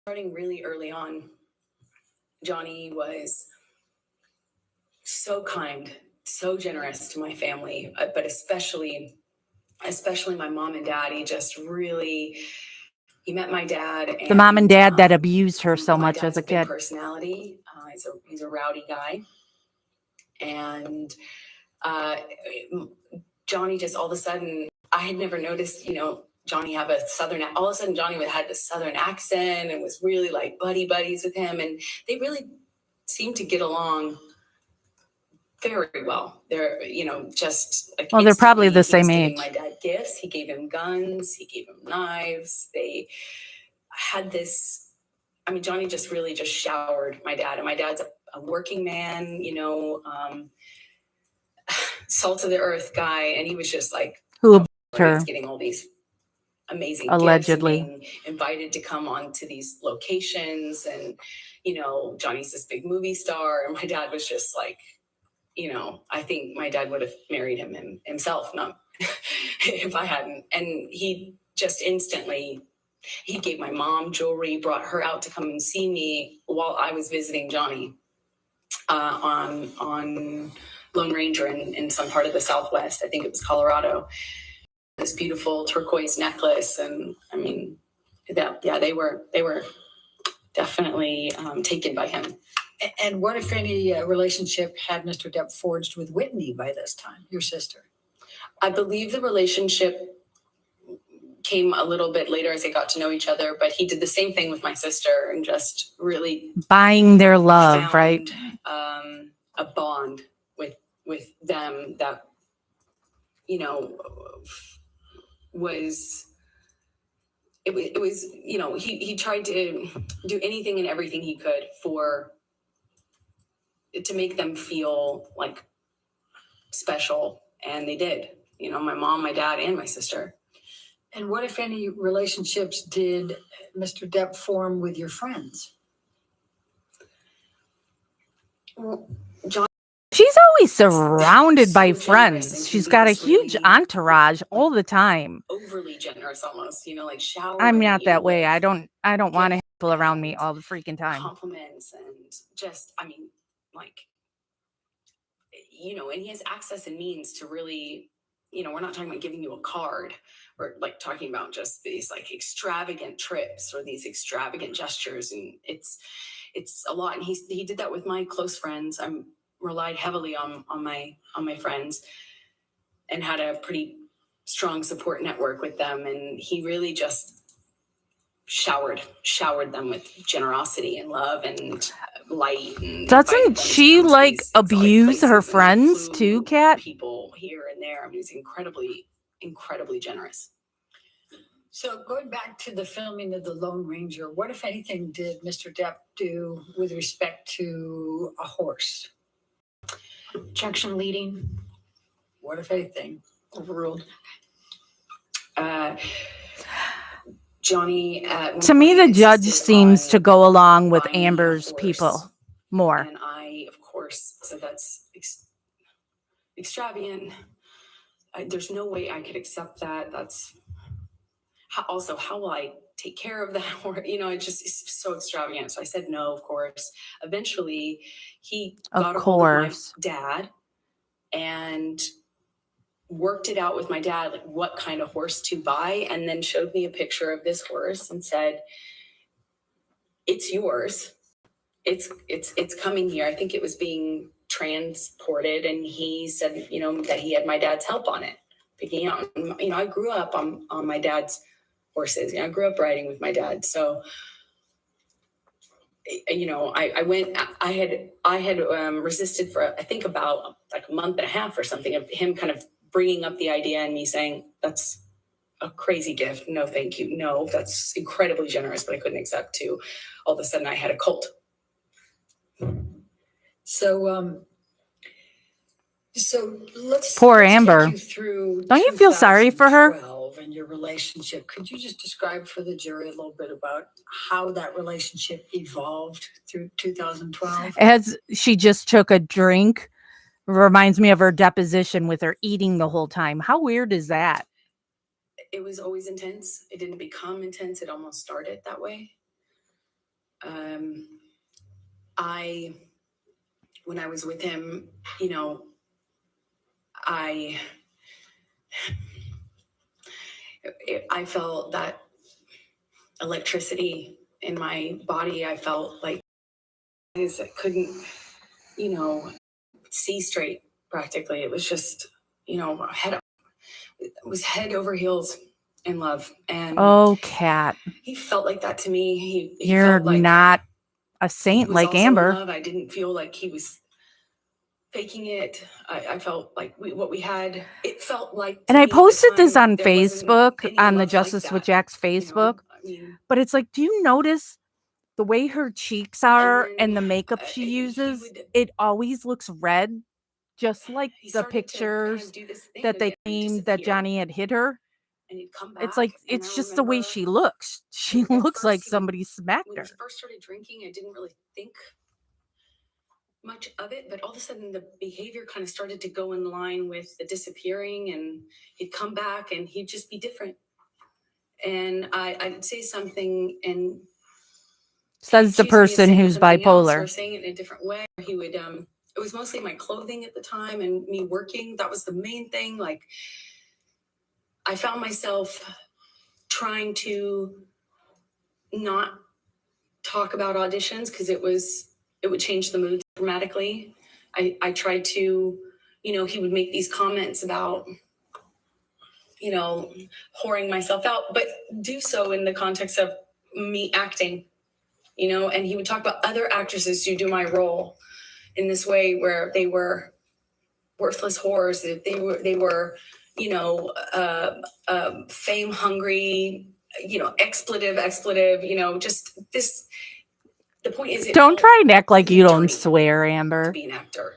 Starting really early on, Johnny was so kind, so generous to my family, but especially my mom and dad. He met my dad. The mom and dad that abused her so much as a big kid. personality. He's a rowdy guy. And Johnny just all of a sudden, I had never noticed, Johnny have a southern, all of a sudden Johnny had this southern accent and was really like buddies with him. And they really seemed to get along very well. They're, just like, well, they're probably the same he was age. giving my dad gifts. He gave him guns. He gave him knives. They had this, Johnny just really just showered my dad. And my dad's a working man, salt of the earth guy. And he was just like, who abused her. He was getting all these amazing allegedly gifts and being invited to come on to these locations. And, Johnny's this big movie star. And my dad was just like, I think my dad would have married him himself, not if I hadn't. And he just instantly, he gave my mom jewelry, brought her out to come and see me while I was visiting Johnny on Lone Ranger in some part of the Southwest. I think it was Colorado. This beautiful turquoise necklace. And they were definitely taken by him. And what, if any, relationship had Mr. Depp forged with Whitney by this time, your sister? I believe the relationship came a little bit later as they got to know each other, but he did the same thing with my sister and just really buying their love, right? A bond with them that, it was, he tried to do anything and everything he could to make them feel like special. And they did, my mom, my dad, and my sister. And what, if any, relationships did Mr. Depp form with your friends? Well, she's always surrounded by friends. She's got a huge really entourage all the time. Overly generous, almost, like showering. I'm not that way. I don't want to have people around me all the freaking time. Compliments and just, and he has access and means to really, we're not talking about giving you a card. We're like talking about just these like extravagant trips or these extravagant gestures. And it's a lot. And he did that with my close friends. I relied heavily on my friends and had a pretty strong support network with them. And he really just showered them with generosity and love and light. And doesn't she like abuse her friends too, Kat? People here and there. He's incredibly generous. So going back to the filming of The Lone Ranger, what, if anything, did Mr. Depp do with respect to a horse? Objection leading. What, if anything? Overruled. Johnny. To me, the judge seems to go along with Amber's people more. And I, of course, said that's extravagant. There's no way I could accept that. That's also how will I take care of that? Or, it's so extravagant. So I said no, of course. Eventually, he got a hold of my dad and worked it out with my dad, like what kind of horse to buy, and then showed me a picture of this horse and said, "It's yours. It's coming here." I think it was being transported, and he said, that he had my dad's help on it, picking out. I grew up on my dad's horses. I grew up riding with my dad, so. I went. I had resisted for I think about like a month and a half or something of him kind of bringing up the idea and me saying, that's a crazy gift. No, thank you. No, that's incredibly generous, but I couldn't accept to all of a sudden I had a cult. So So let's Poor take Amber. you through Don't you feel sorry for her? 2012 and your relationship. Could you just describe for the jury a little bit about how that relationship evolved through 2012? As she just took a drink, reminds me of her deposition with her eating the whole time. How weird is that? It was always intense. It didn't become intense. It almost started that way. When I was with him, you know, I felt that electricity in my body. I felt like I couldn't, you know, see straight practically. It was just, you know, it was head over heels in love. And Oh, Kat, he felt like that to me. He you're felt like not a he saint was like also in Amber. love. I didn't feel like he was faking it. I felt like what we had, it felt like, And I posted this on there wasn't Facebook, any on the love like Justice with that, Jack's you know? Facebook. I mean, But it's like, do you notice the way her cheeks are and the makeup she uses? It always looks red, just like he the started to kind pictures of do this thing that they again, claimed that disappear, Johnny had hit her. and he'd come It's back. like, And it's I just the way remember she looks. She at looks like first somebody smacked when her. he first started drinking, I didn't really think much of it, but all of a sudden the behavior kind of started to go in line with the disappearing, and he'd come back and he'd just be different. And I'd say something, and Says the choose me as person saying who's something else or bipolar. saying it in a different way. He would it was mostly my clothing at the time and me working. That was the main thing. Like, I found myself trying to not talk about auditions because it would change the mood dramatically. I tried to, you know, he would make these comments about, you know, whoring myself out, but do so in the context of me acting, you know, and he would talk about other actresses who do my role in this way where they were worthless whores. They were, you know, fame hungry, you know, expletive, you know, just this. The point is, Don't try and act like you don't dirty swear, to Amber. be an actor.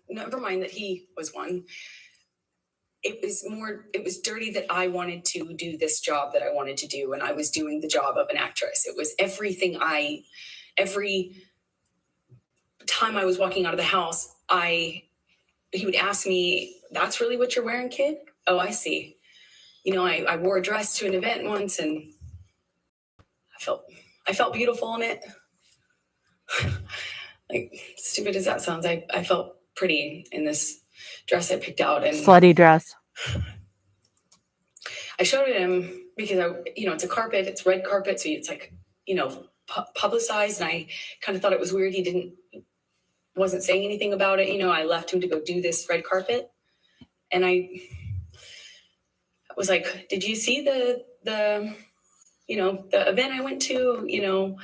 Never mind that he was one. It was dirty that I wanted to do this job that I wanted to do, and I was doing the job of an actress. It was every time I was walking out of the house, he would ask me, "That's really what you're wearing, kid?" Oh, I see. You know, I wore a dress to an event once, and I felt beautiful in it. Like, stupid as that sounds, I felt pretty in this dress I picked out, and Slutty dress. I showed it him because you know, it's a carpet, it's red carpet, so it's like, you know, publicized, and I kind of thought it was weird. He wasn't saying anything about it. You know, I left him to go do this red carpet, and I was like, "Did you see the you know, the event I went to?" You know,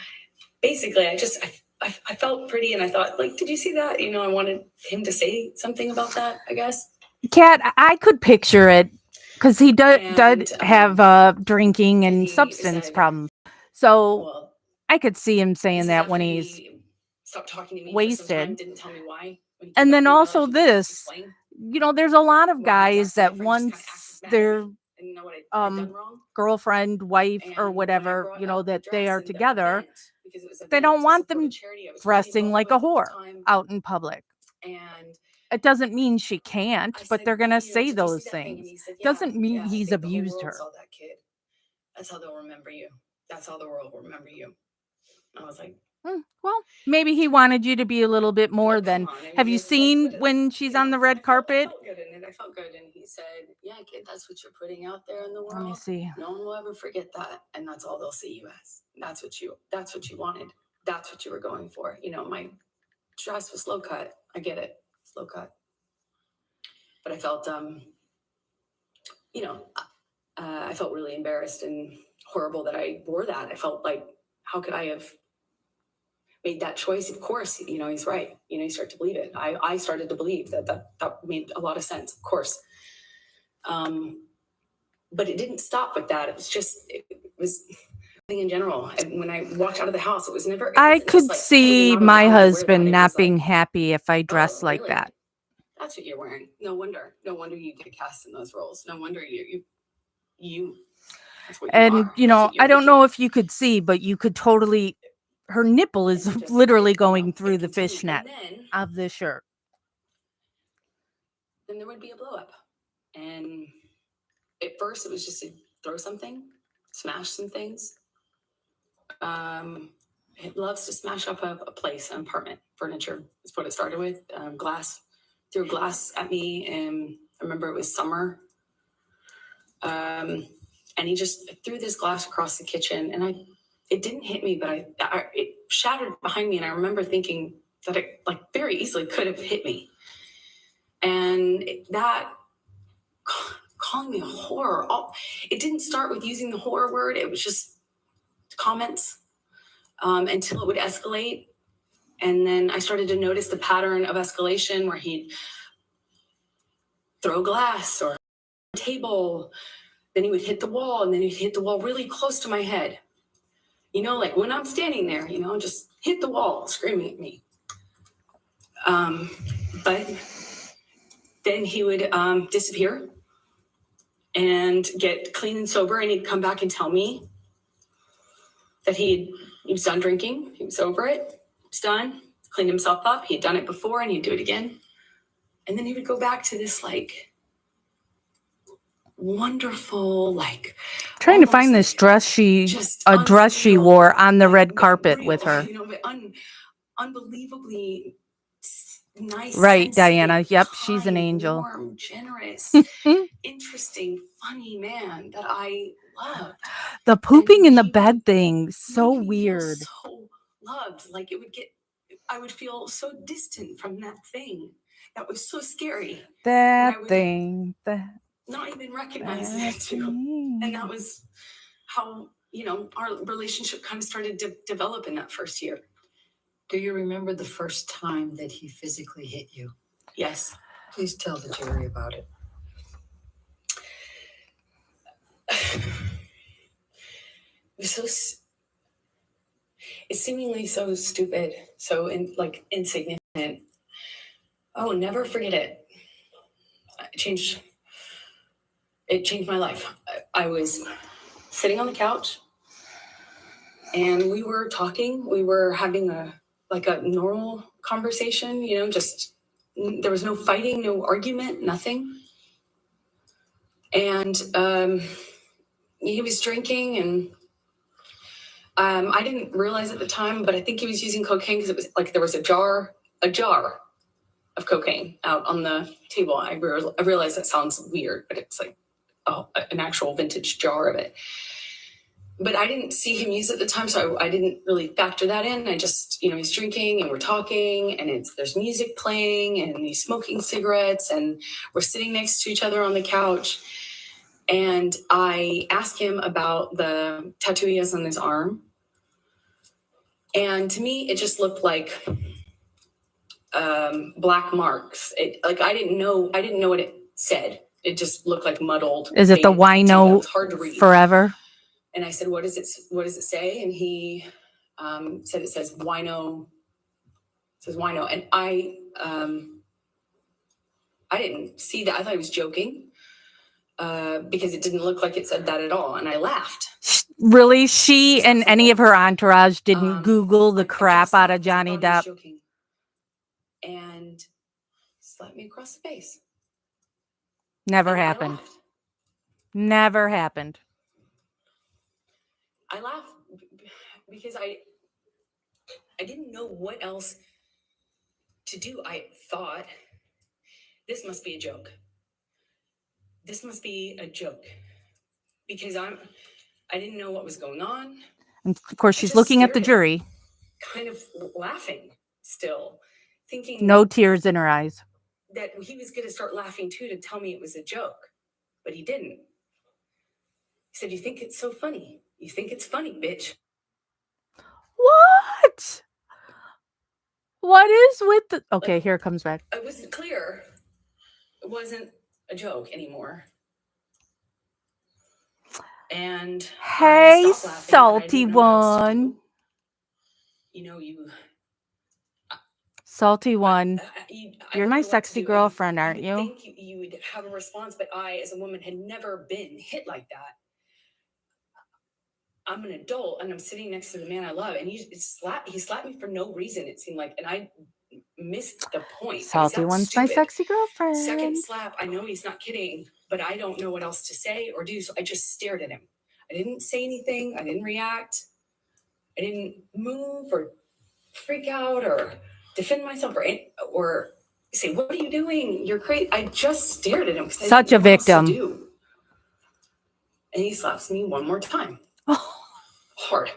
basically, I felt pretty, and I thought, like, "Did you see that?" You know, I wanted him to say something about that, I guess. Kat, I could picture it because he did have drinking and substance problems. So Well, I could see him this saying is that after when he's he stopped talking to me for some time, wasted. didn't tell me why. When he came And back then to my also life, he didn't this, explain you know, there's a lot of why he was guys acting that different, just kinda once acted mad at their me. I didn't know what I'd done wrong. girlfriend, wife, or And when I whatever, brought you know, up the that they dress are and the together, event, because it was an they event don't to want support a them charity I was really dressing involved like with a at the whore time, out in public. and It doesn't mean she can't, I but said, they're gonna you know, say "Did you see those that thing?" And things. he said, Doesn't mean I he's think the whole abused world her. saw that kid. That's how they'll remember you. That's how the world will remember you." I was like, Well, maybe he wanted you to be a little bit more "Oh, than. come on." I Have mean, you it was like, seen when she's you on the know, red I carpet? felt good in it. I felt good. And he said, "Yeah, kid, that's what you're putting out there in the Let me world. see. No one will ever forget that. And that's all they'll see you as. That's what you wanted. That's what you were going for. You know, my dress was low cut. I get it. It's low cut. But I felt, you know, I felt really embarrassed and horrible that I wore that. I felt like, how could I have made that choice? Of course, you know, he's right. You know, you start to believe it. I started to believe that made a lot of sense, of course. But it didn't stop with that. It was in general. And when I walked out of the house, it was never. I could see my husband not being happy if I dressed like that. That's what you're wearing. No wonder you get cast in those roles. No wonder you that's what you And, are. you That's know, what you're I don't looking know at. if you could see, but you could totally, her nipple is And it just, literally it, you know, going it through the continued. fishnet And of the shirt. then there would be a blow up. And at first it was just to throw something, smash some things. It loves to smash up a place, an apartment, furniture. That's what it started with. Glass, threw glass at me, and I remember it was summer. And he just threw this glass across the kitchen, and it didn't hit me, but it shattered behind me, and I remember thinking that it like very easily could have hit me. And that calling me a whore. It didn't start with using the whore word. It was just comments until it would escalate. And then I started to notice the pattern of escalation where he'd throw glass or a table, then he would hit the wall, and then he'd hit the wall really close to my head. You know, like when I'm standing there, you know, just hit the wall, screaming at me. But then he would disappear and get clean and sober, and he'd come back and tell me that he was done drinking, he was over it, he was done, cleaned himself up, he had done it before, and he'd do it again. And then he would go back to this like wonderful, like Trying to find this dress a dress she wore on the red carpet with her. You know, but unbelievably nice. Right, Diana. Yep, she's an angel. Warm, generous, interesting, funny man that I loved. The pooping in the bed thing, so weird. So loved, like I would feel so distant from that thing. That was so scary. That thing. Not even recognize it too. And that was how, you know, our relationship kind of started to develop in that first year. Do you remember the first time that he physically hit you? Yes. Please tell the jury about it. It's seemingly so stupid, so insignificant. Oh, never forget it. It changed my life. I was sitting on the couch and we were talking. We were having a normal conversation, you know, just there was no fighting, no argument, nothing. And he was drinking, and I didn't realize at the time, but I think he was using cocaine because it was like there was a jar of cocaine out on the table. I realize that sounds weird, but it's like an actual vintage jar of it. But I didn't see him use it at the time, so I didn't really factor that in. I just, you know, he's drinking and we're talking, and there's music playing, and he's smoking cigarettes, and we're sitting next to each other on the couch. And I asked him about the tattoo he has on his arm. And to me, it just looked like black marks. I didn't know what it said. It just looked like muddled. Is it the wino hard to read. Forever? And I said, what does it say? And he said it says wino. It says wino. And I didn't see that. I thought he was joking because it didn't look like it said that at all. And I laughed. Really? She and any of her entourage didn't Google the crap out of Johnny Depp? And slapped me across the face. Never happened. Never happened. I laughed because I didn't know what else to do. I thought, this must be a joke. This must be a joke. Because I didn't know what was going on. And of course, she's looking at the jury. Kind of laughing still. Thinking no tears in her eyes. That he was going to start laughing too to tell me it was a joke. But he didn't. He said, you think it's so funny? You think it's funny, bitch? What? What is with the... Okay, here it comes back. It wasn't clear. It wasn't a joke anymore. And hey, salty one. You know, Salty one. I You're don't my know what to sexy do. girlfriend, You aren't would you? think you would have a response, but I, as a woman, had never been hit like that. I'm an adult and I'm sitting next to the man I love, and he slapped me for no reason, it seemed like, and I missed the point. Salty one's my sexy girlfriend. Second slap, I know he's not kidding, but I don't know what else to say or do, so I just stared at him. I didn't say anything. I didn't react. I didn't move or freak out or defend myself or say, "What are you doing? You're crazy." I just stared at him. Such a victim. And he slaps me one more time. Hard.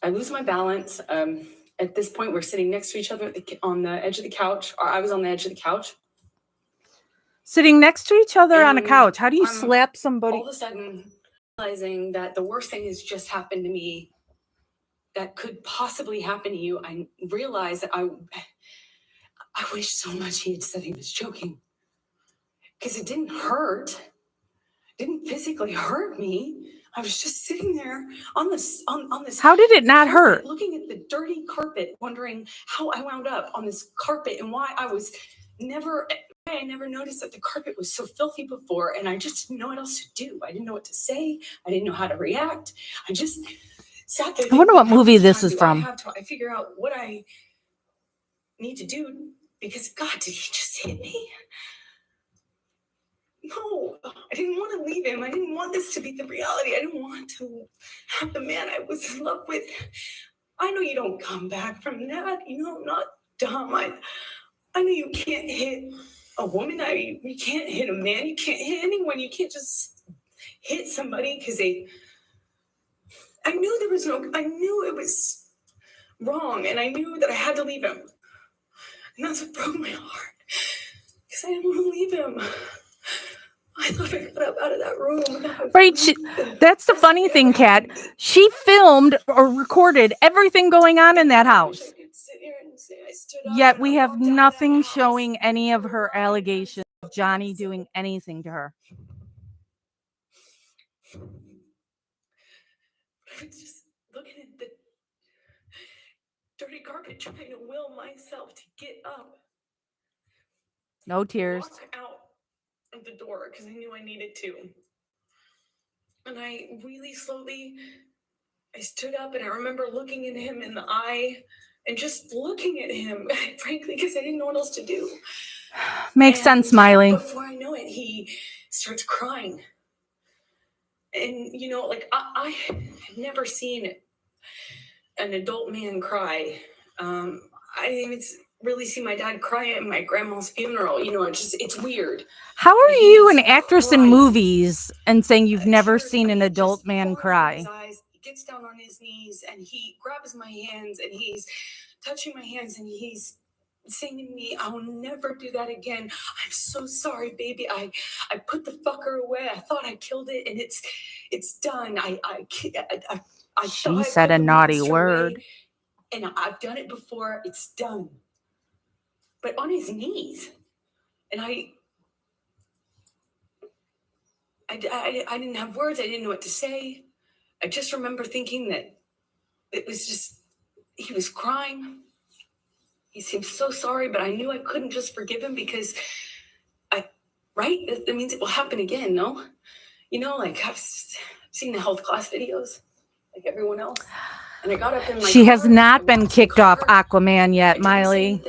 I lose my balance. At this point, we're sitting next to each other on the edge of the couch. Or I was on the edge of the couch. Sitting next to each other on a couch. How do you slap somebody? All of a sudden, realizing that the worst thing has just happened to me that could possibly happen to you, I realized that I wish so much he had said he was joking. Because it didn't hurt. It didn't physically hurt me. I was just sitting there on this. How did it not hurt? Looking at the dirty carpet, wondering how I wound up on this carpet and why I never noticed that the carpet was so filthy before, and I just didn't know what else to do. I didn't know what to say. I didn't know how to react. I just sat there. I wonder what movie this is from. I figure out what I need to do, because God, did he just hit me? No, I didn't want to leave him. I didn't want this to be the reality. I didn't want to have the man I was in love with. I know you don't come back from that. You know, I'm not dumb. I know you can't hit a woman. You can't hit a man. You can't hit anyone. You can't just hit somebody because I knew it was wrong, and I knew that I had to leave him. And that's what broke my heart, because I didn't want to leave him. I thought I got up out of that room. Right. That's the funny thing, Kat. She filmed or recorded everything going on in that house. Yet we have nothing showing any of her allegations of Johnny doing anything to her. I was just looking at the dirty carpet, trying to will myself to get up. No tears. Walk out of the door because I knew I needed to. And I really slowly, I stood up, and I remember looking at him in the eye and just looking at him, frankly, because I didn't know what else to do. Makes sense, Miley. Before I know it, he starts crying. And, you know, like I had never seen an adult man cry. I didn't even really see my dad cry at my grandma's funeral. You know, it's weird. How are you an actress in movies and saying you've never seen an adult man cry? He gets down on his knees and he grabs my hands and he's touching my hands and he's saying to me, "I will never do that again. I'm so sorry, baby. I put the fucker away. I thought I killed it, and it's done. She said a naughty word. And I've done it before. It's done." But on his knees, and I didn't have words. I didn't know what to say. I just remember thinking that it was just, he was crying. He seemed so sorry, but I knew I couldn't just forgive him because right? That means it will happen again, no? You know, like I've seen the health class videos, like everyone else. And I got up in my She has car, not been kicked off Aquaman yet, Miley.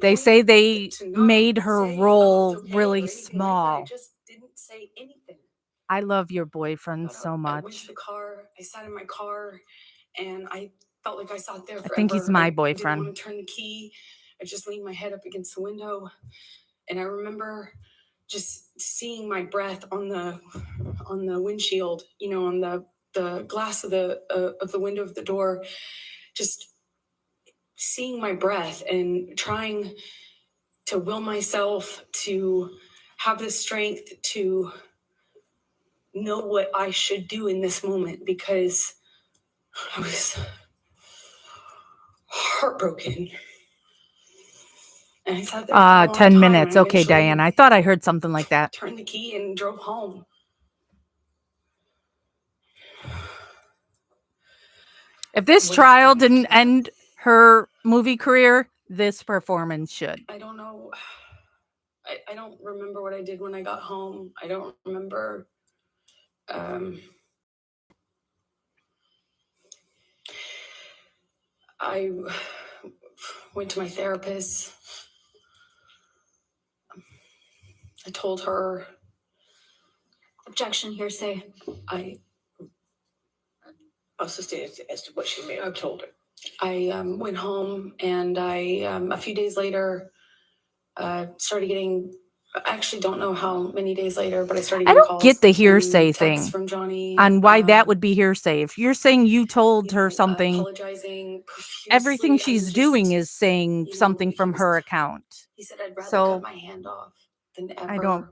They say they made her role really small. I just didn't say anything. I love your boyfriend so I went much. to the car. I sat in my car, and I felt like I sat there forever. I think he's my I boyfriend. didn't want to turn the key. I just leaned my head up against the window, and I remember just seeing my breath on the windshield. You know, on the glass of the window of the door, just seeing my breath and trying to will myself to have the strength to know what I should do in this moment, because I was heartbroken. And I sat there for a long 10 time, minutes. and Okay, eventually Diane. I thought I heard something like that. turned the key and drove home. If this What is trial the next didn't step? end her movie career, this performance should. I don't know. I don't remember what I did when I got home. I don't remember. I went to my therapist. I told her Objection, hearsay. I Also stated as to what she may have told her. went home and I a few days later started getting. I actually don't know how many days later, but I started I getting don't calls get the and hearsay texts thing from Johnny on why that would be hearsay. If you're saying you told her something, apologizing profusely. everything I she's mean, doing just, is saying you know, something he from was- her account. He said, "I'd rather So cut my hand off than ever."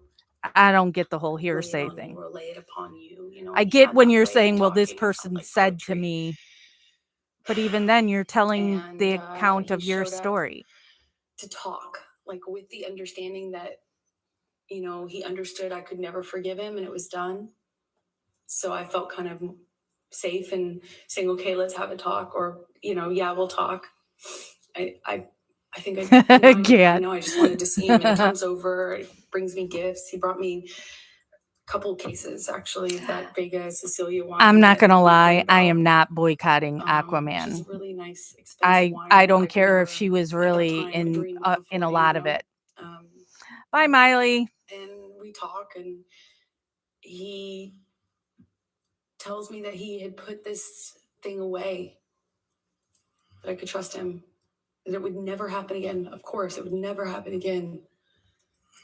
I don't get the whole lay it hearsay on thing. you or lay it upon you. You know, I and he get had when that you're way of saying, well, this talking. It felt person like said to poetry. me, but even then you're telling And, the account he of your showed up story. to talk, like with the understanding that, you know, he understood I could never forgive him and it was done. So I felt kind of safe in saying, okay, let's have a talk, or, you know, yeah, we'll talk. I think I know I just wanted to see him, and he comes over, brings me gifts. He brought me a couple cases actually, that Vega Cecilia wine. I'm not that gonna we've heard lie, I am about. not boycotting Which is Aquaman. really nice, expensive wine. I don't I could care if never, she was at that really time, dream of in a affording, lot you of know? it. Bye, Miley. And we talk, and he tells me that he had put this thing away, that I could trust him, that it would never happen again. Of course, it would never happen again.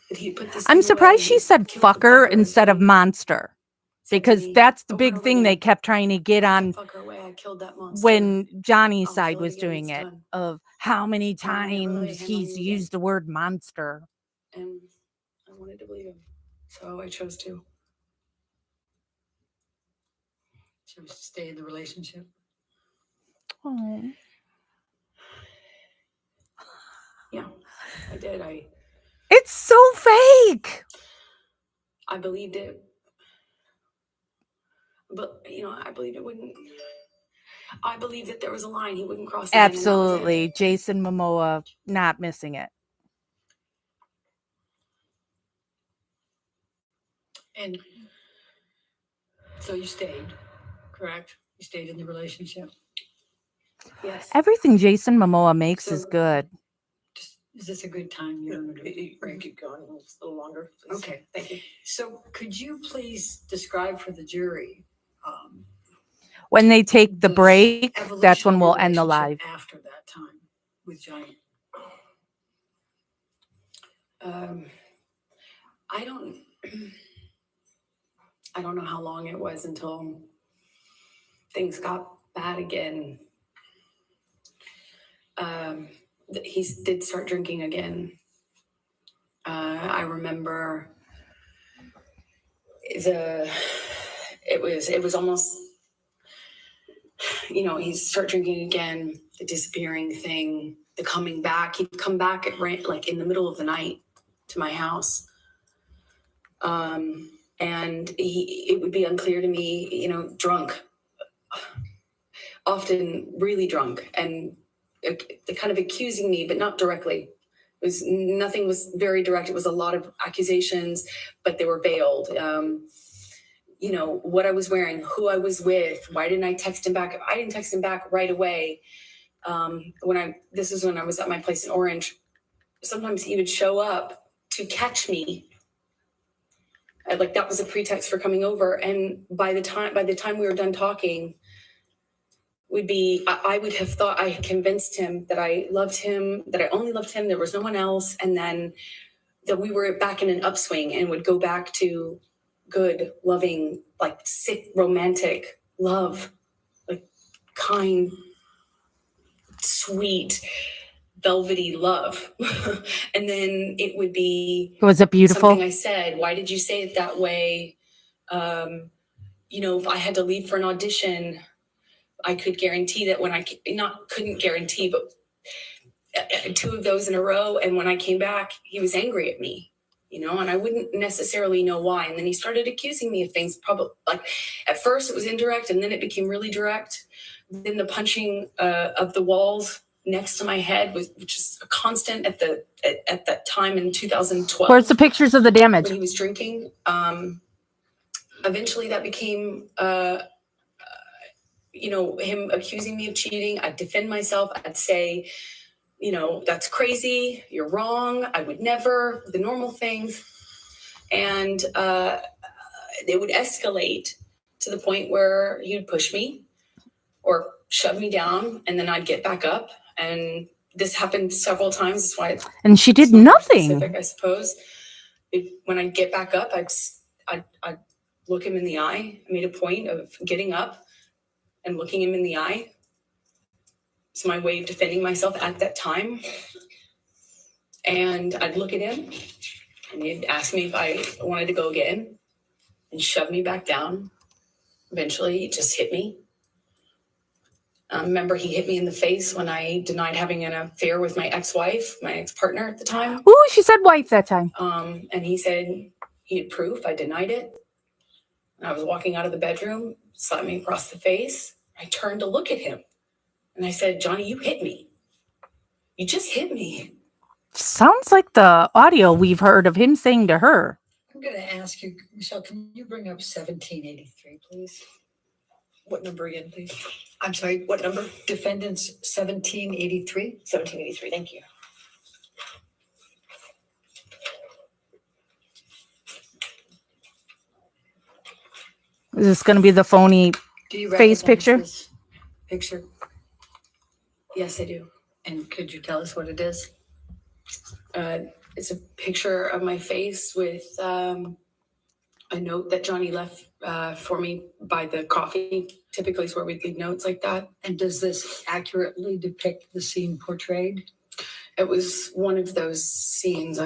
That he put this. I'm thing surprised away. she He said killed the fucker fucker, instead of he monster, said to because me that's the over and big over thing they again, kept trying to get "Put on that fucker away. I killed that monster." when Johnny's I'll side kill it was again, doing it's it, done. of how many And I would never lay a times hand on he's you again. used the word monster. And I wanted to believe him, so I chose to. Chose to stay in the relationship. Oh. Yeah, I did. It's so fake. I believed it, but you know, I believed it wouldn't. I believed that there was a line he wouldn't cross again, and that was it. Absolutely. Jason Momoa not missing it. And so you stayed, correct? You stayed in the relationship. Yes. Everything Jason Momoa makes So- is good. Is this a good time? You want to Keep going a little longer, please. Okay, thank you. So could you please describe for the jury When they take the break, that's evolution when of we'll your end the relationship live. after that time with Johnny? I don't know how long it was until things got bad again. He did start drinking again. I remember it was almost, you know, he'd start drinking again, the disappearing thing, the coming back. He'd come back at like in the middle of the night to my house. And it would be unclear to me, you know, drunk, often really drunk, and kind of accusing me, but not directly. Nothing was very direct. It was a lot of accusations, but they were veiled. You know, what I was wearing, who I was with, why didn't I text him back? I didn't text him back right away. This is when I was at my place in Orange. Sometimes he would show up to catch me. Like that was a pretext for coming over. And by the time we were done talking, I would have thought I had convinced him that I loved him, that I only loved him, there was no one else, and then that we were back in an upswing and would go back to good, loving, like sick, romantic love, like kind, sweet, velvety love. And then it would be Was it beautiful? something I said, why did you say it that way? You know, if I had to leave for an audition, I could guarantee that when couldn't guarantee, but 2 of those in a row. And when I came back, he was angry at me. and I wouldn't necessarily know why. And then he started accusing me of things, probably like at first it was indirect and then it became really direct. Then the punching of the walls next to my head which is a constant at that time in 2012. Where's the pictures of the damage? When he was drinking. Eventually that became, him accusing me of cheating. I'd defend myself. I'd say, that's crazy. You're wrong. I would never, the normal things. And they would escalate to the point where he'd push me or shove me down, and then I'd get back up. And this happened several times. That's why. And she did nothing. Specific, I suppose. When I get back up, I'd look him in the eye. I made a point of getting up and looking him in the eye. It's my way of defending myself at that time. And I'd look at him, and he'd ask me if I wanted to go again and shove me back down. Eventually, he just hit me. Remember, he hit me in the face when I denied having an affair with my ex-wife, my ex-partner at the time. Ooh, she said wife that time. And he said he had proof. I denied it. And I was walking out of the bedroom, slapped me across the face. I turned to look at him. And I said, Johnny, you hit me. You just hit me. Sounds like the audio we've heard of him saying to her. I'm going to ask you, Michelle, can you bring up 1783, please? What number again, please? I'm sorry, What number? Defendant's 1783. 1783, thank you. Is this going to be the phony Do you face recognize picture? this picture? Yes, I do. And could you tell us what it is? It's a picture of my face with a note that Johnny left for me by the coffee. Typically is where we leave notes like that. And does this accurately depict the scene portrayed? It was one of those scenes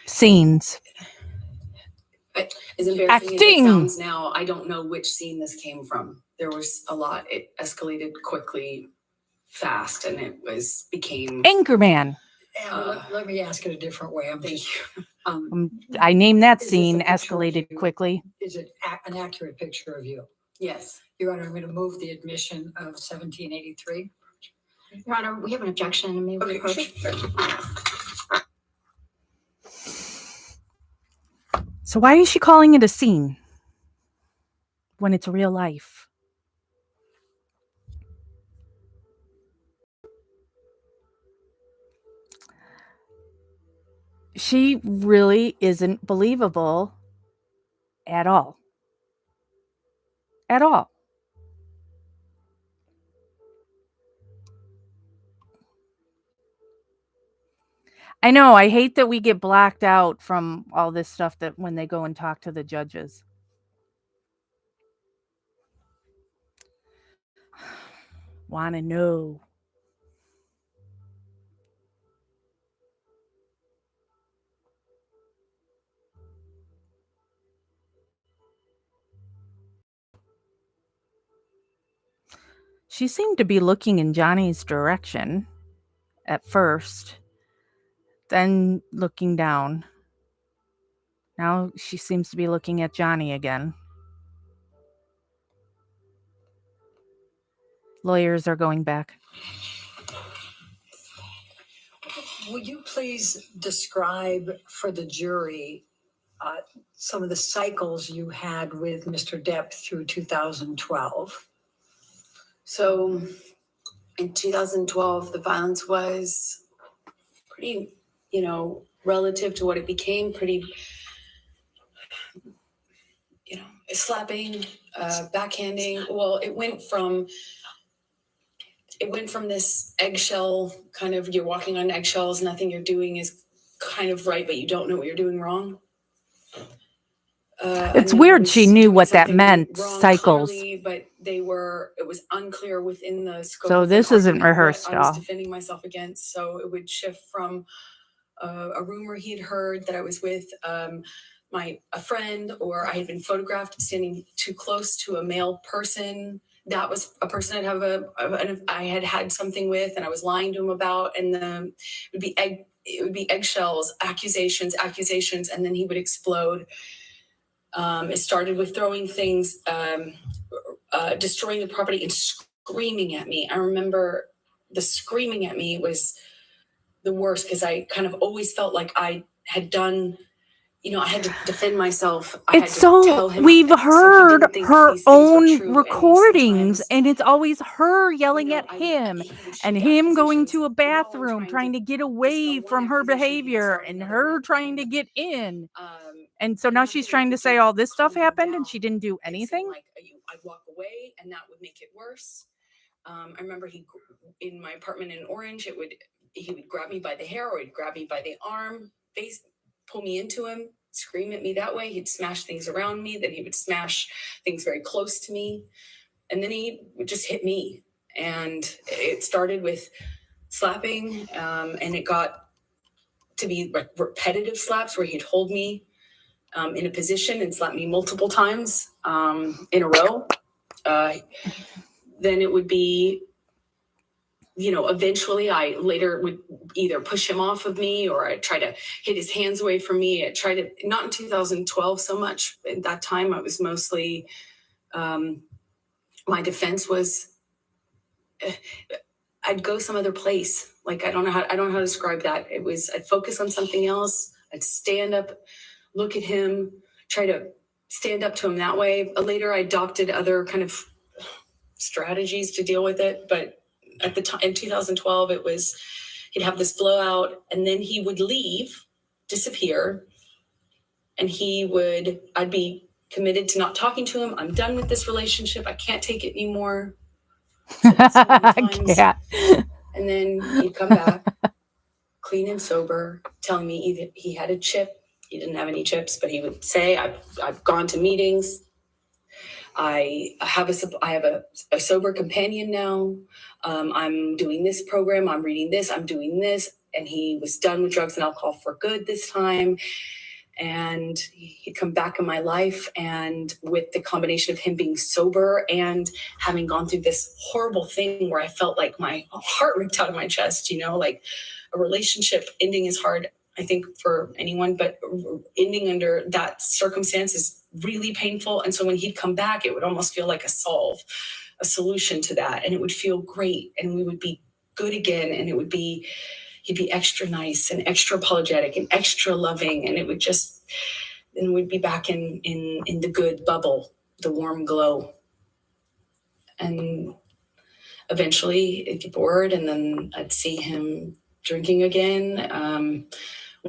Scenes. as embarrassing as it Acting. sounds now, I don't know which scene this came from. There was a lot. It escalated quickly, fast, and it became Anchorman. Let me ask it a different way. I named that Is this scene a picture of escalated you? quickly. Is it an accurate picture of you? Yes. Your Honor, I'm going to move the admission of 1783. Your Honor, we have an objection. May we approach? So why is she calling it a scene when it's real life? She really isn't believable at all. At all. I know, I hate that we get blacked out from all this stuff that when they go and talk to the judges. Want to know. She seemed to be looking in Johnny's direction at first, then looking down. Now she seems to be looking at Johnny again. Lawyers are going back. Will you please describe for the jury some of the cycles you had with Mr. Depp through 2012? So in 2012, the violence was pretty, relative to what it became, pretty, slapping, backhanding. Well, it went from this eggshell kind of, you're walking on eggshells, nothing you're doing is kind of right, but you don't know what you're doing wrong. It's weird she knew what that meant, cycles. Clearly, but it was unclear within the scope. So of this an isn't argument rehearsed what at I all. was defending myself against. So it would shift from a rumor he had heard that I was with a friend, or I had been photographed standing too close to a male person. That was a person I had had something with, and I was lying to him about, and it would be it would be eggshells, accusations, and then he would explode. It started with throwing things, destroying the property, and screaming at me. I remember the screaming at me was the worst because I kind of always felt like I had done, I had to defend myself. It's so we've heard her own recordings, and it's always her yelling at him and him going to a bathroom trying to get away from her behavior and her trying to get in. And so now she's trying to say all this stuff happened and she didn't do anything. Like I'd walk away and that would make it worse. I remember he in my apartment in Orange, he would grab me by the hair or he'd grab me by the arm, pull me into him, scream at me that way. He'd smash things around me, then he would smash things very close to me. And then he would just hit me. And it started with slapping, and it got to be repetitive slaps where he'd hold me in a position and slap me multiple times in a row. Then it would be, eventually I later would either push him off of me or I'd try to hit his hands away from me. I tried to, not in 2012 so much. At that time, I was mostly, my defense was, I'd go some other place. Like, I don't know how to describe that. It was, I'd focus on something else. I'd stand up, look at him, try to stand up to him that way. Later, I adopted other kind of strategies to deal with it. But at the time, in 2012, it was, he'd have this blowout and then he would leave, disappear. And I'd be committed to not talking to him. I'm done with this relationship. I can't take it anymore. Yeah. And then he'd come back, clean and sober, telling me either he had a chip. He didn't have any chips, but he would say, I've gone to meetings. I have a sober companion now. I'm doing this program. I'm reading this. I'm doing this. And he was done with drugs and alcohol for good this time. And he'd come back in my life. And with the combination of him being sober and having gone through this horrible thing where I felt like my heart ripped out of my chest, like a relationship ending is hard, I think, for anyone, but ending under that circumstance is really painful. And so when he'd come back, it would almost feel like a solution to that. And it would feel great. And we would be good again. And he'd be extra nice and extra apologetic and extra loving. And and we'd be back in the good bubble, the warm glow. And eventually it'd get bored. And then I'd see him drinking again.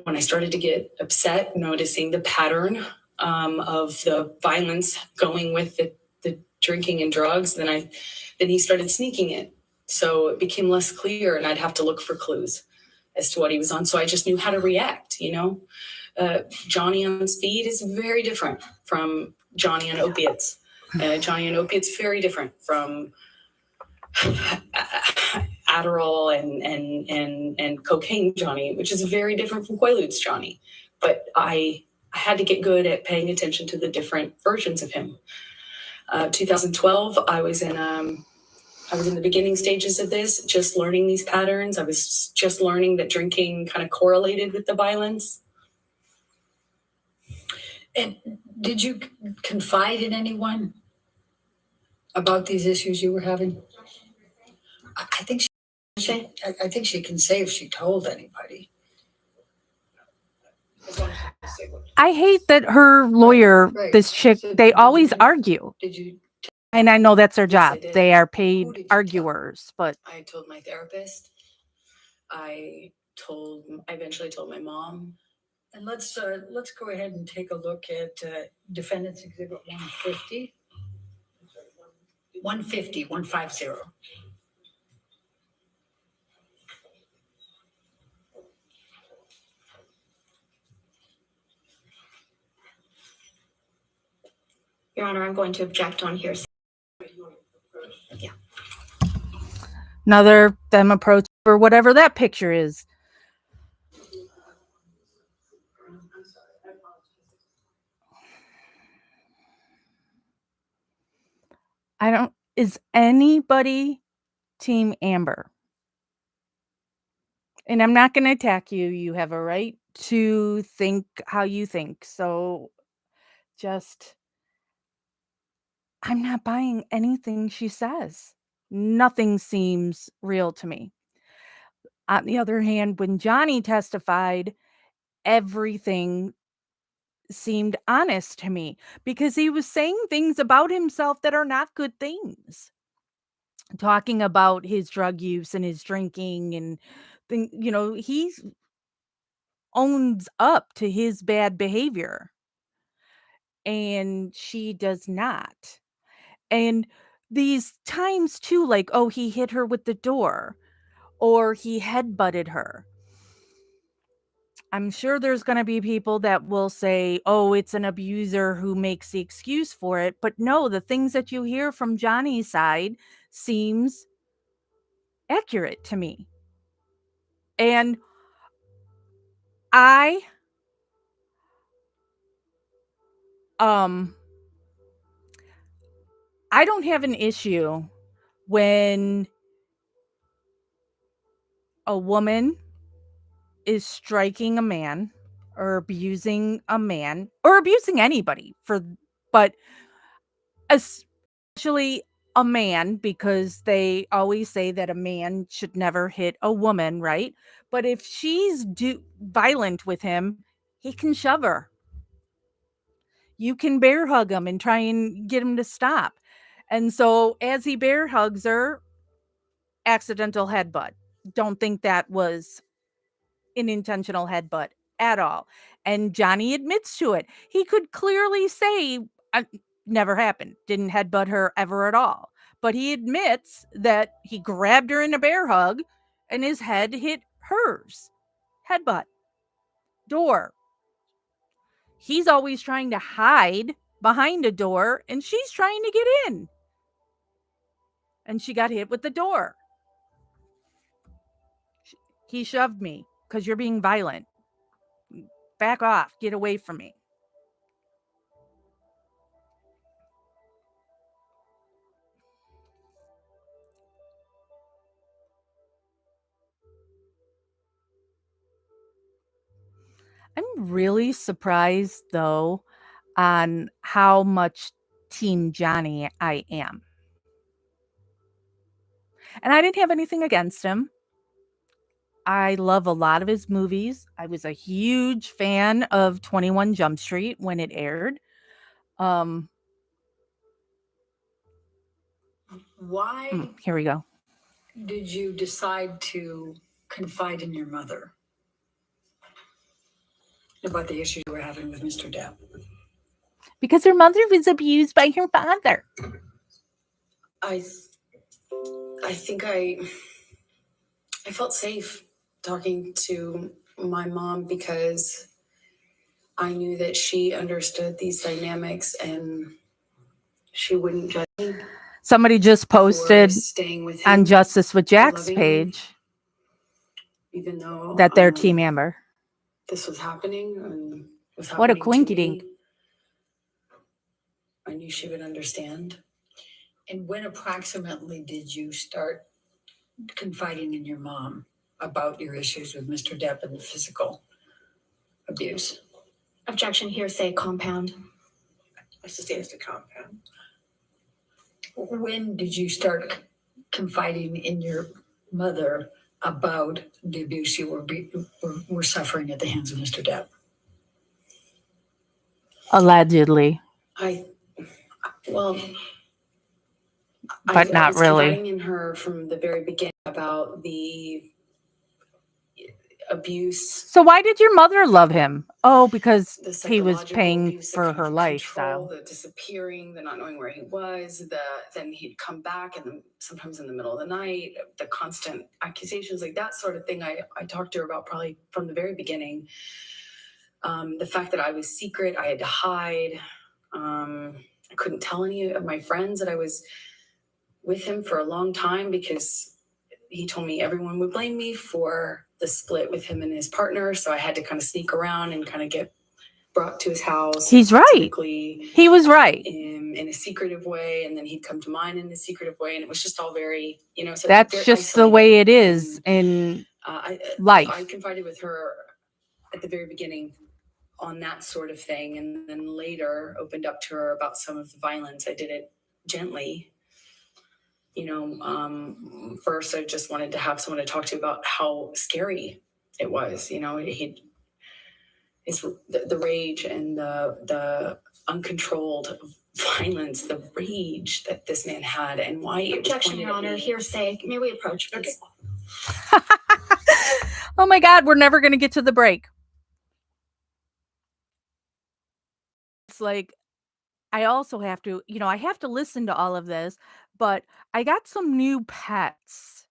When I started to get upset, noticing the pattern of the violence going with the drinking and drugs, then he started sneaking it. So it became less clear and I'd have to look for clues as to what he was on. So I just knew how to react, Johnny on speed is very different from Johnny on opiates. Johnny on opiates, very different from Adderall and cocaine Johnny, which is very different from Quaaludes Johnny. But I had to get good at paying attention to the different versions of him. 2012, I was in the beginning stages of this, just learning these patterns. I was just learning that drinking kind of correlated with the violence. And did you confide in anyone about these issues you were having? I think she can say if she told anybody. I hate that her lawyer, this chick, they always argue. Did you? And I know that's their job. Yes, They are paid arguers, but I told my therapist. I eventually told my mom. And let's go ahead and take a look at Defendant's Exhibit 150. 150. Your Honor, I'm going to object on here. Yeah. another them approach or whatever that picture is. Is anybody Team Amber? And I'm not going to attack you. You have a right to think how you think. So just, I'm not buying anything she says. Nothing seems real to me. On the other hand, when Johnny testified, everything seemed honest to me because he was saying things about himself that are not good things. Talking about his drug use and his drinking and he owns up to his bad behavior and she does not. And these times too, like, oh, he hit her with the door or he headbutted her. I'm sure there's going to be people that will say, oh, it's an abuser who makes the excuse for it. But no, the things that you hear from Johnny's side seems accurate to me. And I don't have an issue when a woman is striking a man or abusing a man or abusing anybody but especially a man, because they always say that a man should never hit a woman, right? But if she's violent with him, he can shove her. You can bear hug him and try and get him to stop. And so as he bear hugs her, accidental headbutt. Don't think that was an intentional headbutt at all. And Johnny admits to it. He could clearly say, never happened, didn't headbutt her ever at all. But he admits that he grabbed her in a bear hug and his head hit hers. Headbutt. Door. He's always trying to hide behind a door and she's trying to get in. And she got hit with the door. He shoved me because you're being violent. Back off. Get away from me. I'm really surprised, though, on how much Team Johnny I am. And I didn't have anything against him. I love a lot of his movies. I was a huge fan of 21 Jump Street when it aired. Why Here we go. did you decide to confide in your mother about the issues you were having with Mr. Depp? Because her mother was abused by her father. I think I felt safe talking to my mom because I knew that she understood these dynamics and she wouldn't judge me. Somebody just posted staying with him on Justice with Jack's loving page even though that they're team Amber. this was happening and was What a happening to coinky dink. me. I knew she would understand. And when approximately did you start confiding in your mom about your issues with Mr. Depp and the physical abuse? Objection, hearsay, compound. I sustained a compound. When did you start confiding in your mother about the abuse you were suffering at the hands of Mr. Depp? Allegedly. But not I was really. confiding in her from the very beginning about the abuse. So why did your mother love him? Oh, because The he was psychological paying abuse, the for kind her of lifestyle. control, the disappearing, the not knowing where he was, then he'd come back and sometimes in the middle of the night, the constant accusations, like that sort of thing. I talked to her about probably from the very beginning. The fact that I was secret, I had to hide. I couldn't tell any of my friends that I was with him for a long time because he told me everyone would blame me for the split with him and his partner. So I had to kind of sneak around and kind of get brought to his house. He's right. He was right. In a secretive way. And then he'd come to mine in a secretive way. And it was just all very, so that's just the way it is in Life. I confided with her at the very beginning on that sort of thing, and then later opened up to her about some of the violence. I did it gently. First I just wanted to have someone to talk to about how scary it was. It's the rage and the uncontrolled violence, the rage that this man had, and why it was Objection, pointed Your at Honor. me. Hearsay. May we approach, please? Oh my God, we're never going to get to the break. It's like, I also have to, I have to listen to all of this, but I got some new pets.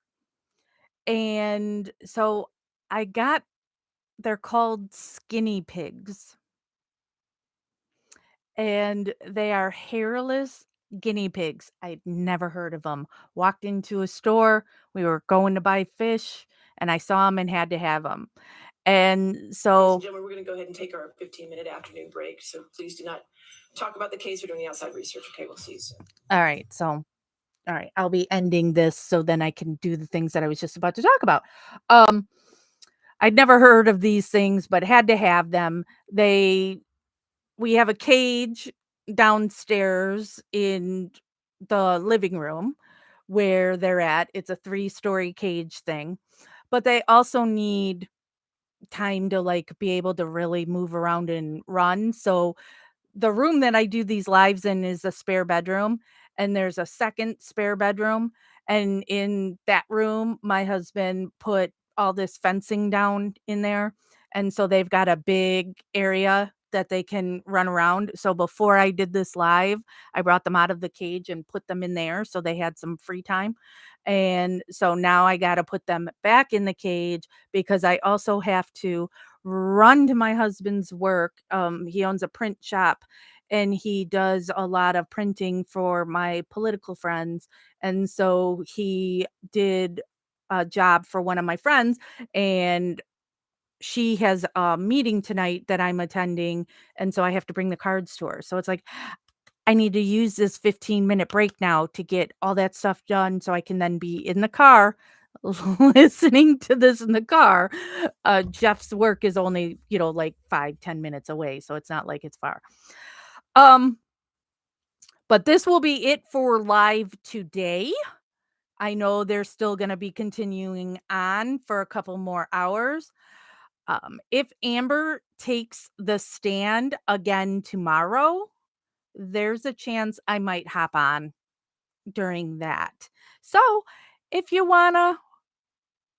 And so they're called skinny pigs. And they are hairless guinea pigs. I'd never heard of them. Walked into a store, we were going to buy fish, and I saw them and had to have them. And Ladies so, and gentlemen, we're going to go ahead and take our 15-minute afternoon break. So please do not talk about the case. We're doing the outside research. Okay, we'll see you soon. all right. So, all right, I'll be ending this so then I can do the things that I was just about to talk about. I'd never heard of these things, but had to have them. We have a cage downstairs in the living room where they're at. It's a 3-story cage thing, but they also need time to like be able to really move around and run. So the room that I do these lives in is a spare bedroom, and there's a second spare bedroom. And in that room, my husband put all this fencing down in there. And so they've got a big area that they can run around. So before I did this live, I brought them out of the cage and put them in there so they had some free time. And so now I got to put them back in the cage because I also have to run to my husband's work. He owns a print shop and he does a lot of printing for my political friends. And so he did a job for one of my friends, and she has a meeting tonight that I'm attending. And so I have to bring the cards to her. So it's like, I need to use this 15-minute break now to get all that stuff done so I can then be in the car listening to this in the car. Jeff's work is only, like 5-10 minutes away, so it's not like it's far. But this will be it for live today. I know they're still going to be continuing on for a couple more hours. If Amber takes the stand again tomorrow, there's a chance I might hop on during that. So if you want to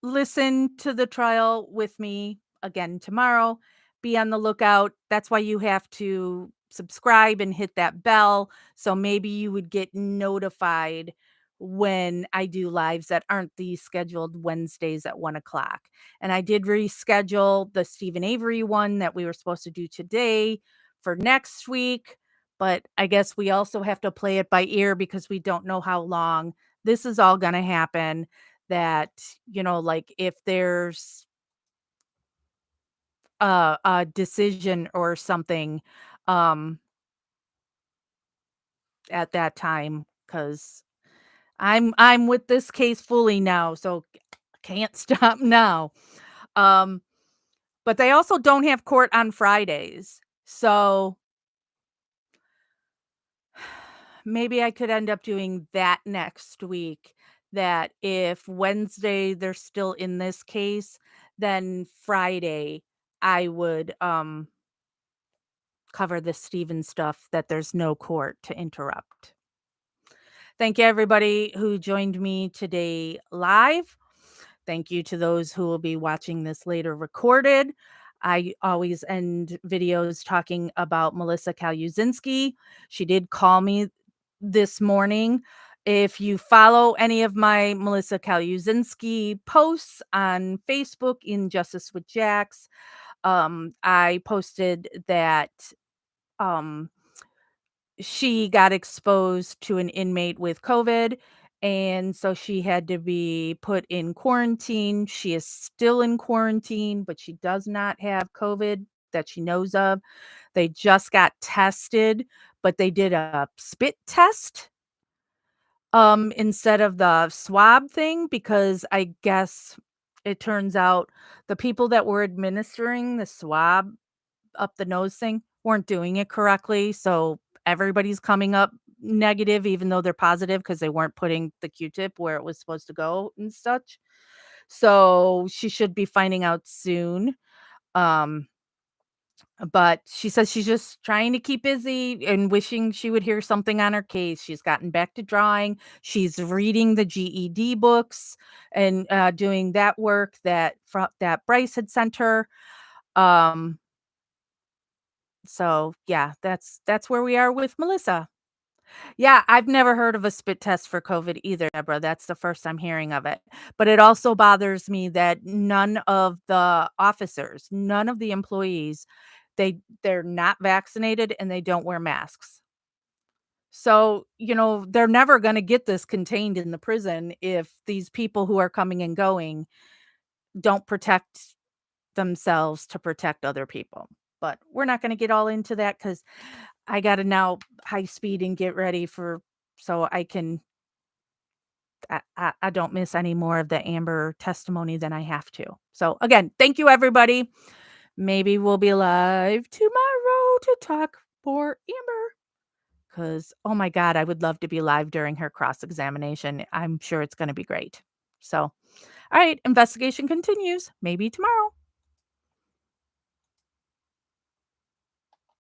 listen to the trial with me again tomorrow, be on the lookout. That's why you have to subscribe and hit that bell. So maybe you would get notified when I do lives that aren't the scheduled Wednesdays at 1:00. And I did reschedule the Stephen Avery one that we were supposed to do today for next week. But I guess we also have to play it by ear because we don't know how long this is all going to happen. That, like if there's a decision or something um at that time, because I'm with this case fully now, so can't stop now. um but they also don't have court on Fridays, so maybe I could end up doing that next week. That if Wednesday they're still in this case, then Friday I would cover the Steven stuff that there's no court to interrupt. Thank you everybody who joined me today live. Thank you to those who will be watching this later recorded. I always end videos talking about Melissa Kaluzinski. She did call me this morning. If you follow any of my Melissa Kaluzinski posts on Facebook in Justice with Jax, I posted that um, she got exposed to an inmate with COVID. And so she had to be put in quarantine. She is still in quarantine, but she does not have COVID that she knows of. They just got tested, but they did a spit test instead of the swab thing because I guess it turns out the people that were administering the swab up the nose thing weren't doing it correctly. So everybody's coming up negative, even though they're positive because they weren't putting the Q-tip where it was supposed to go and such. So she should be finding out soon. Um, but she says she's just trying to keep busy and wishing she would hear something on her case. She's gotten back to drawing. She's reading the GED books and doing that work that Bryce had sent her. Um, so yeah, that's where we are with Melissa. Yeah, I've never heard of a spit test for COVID either, Deborah. That's the first I'm hearing of it. But it also bothers me that none of the officers, none of the employees, they're not vaccinated and they don't wear masks. So, they're never going to get this contained in the prison if these people who are coming and going don't protect themselves to protect other people. But we're not going to get all into that because I got to now high speed and get ready so I can I don't miss any more of the Amber testimony than I have to. So again, thank you everybody. Maybe we'll be live tomorrow to talk for Amber. Because, oh my God, I would love to be live during her cross examination. I'm sure it's going to be great. So, all right, investigation continues. Maybe tomorrow.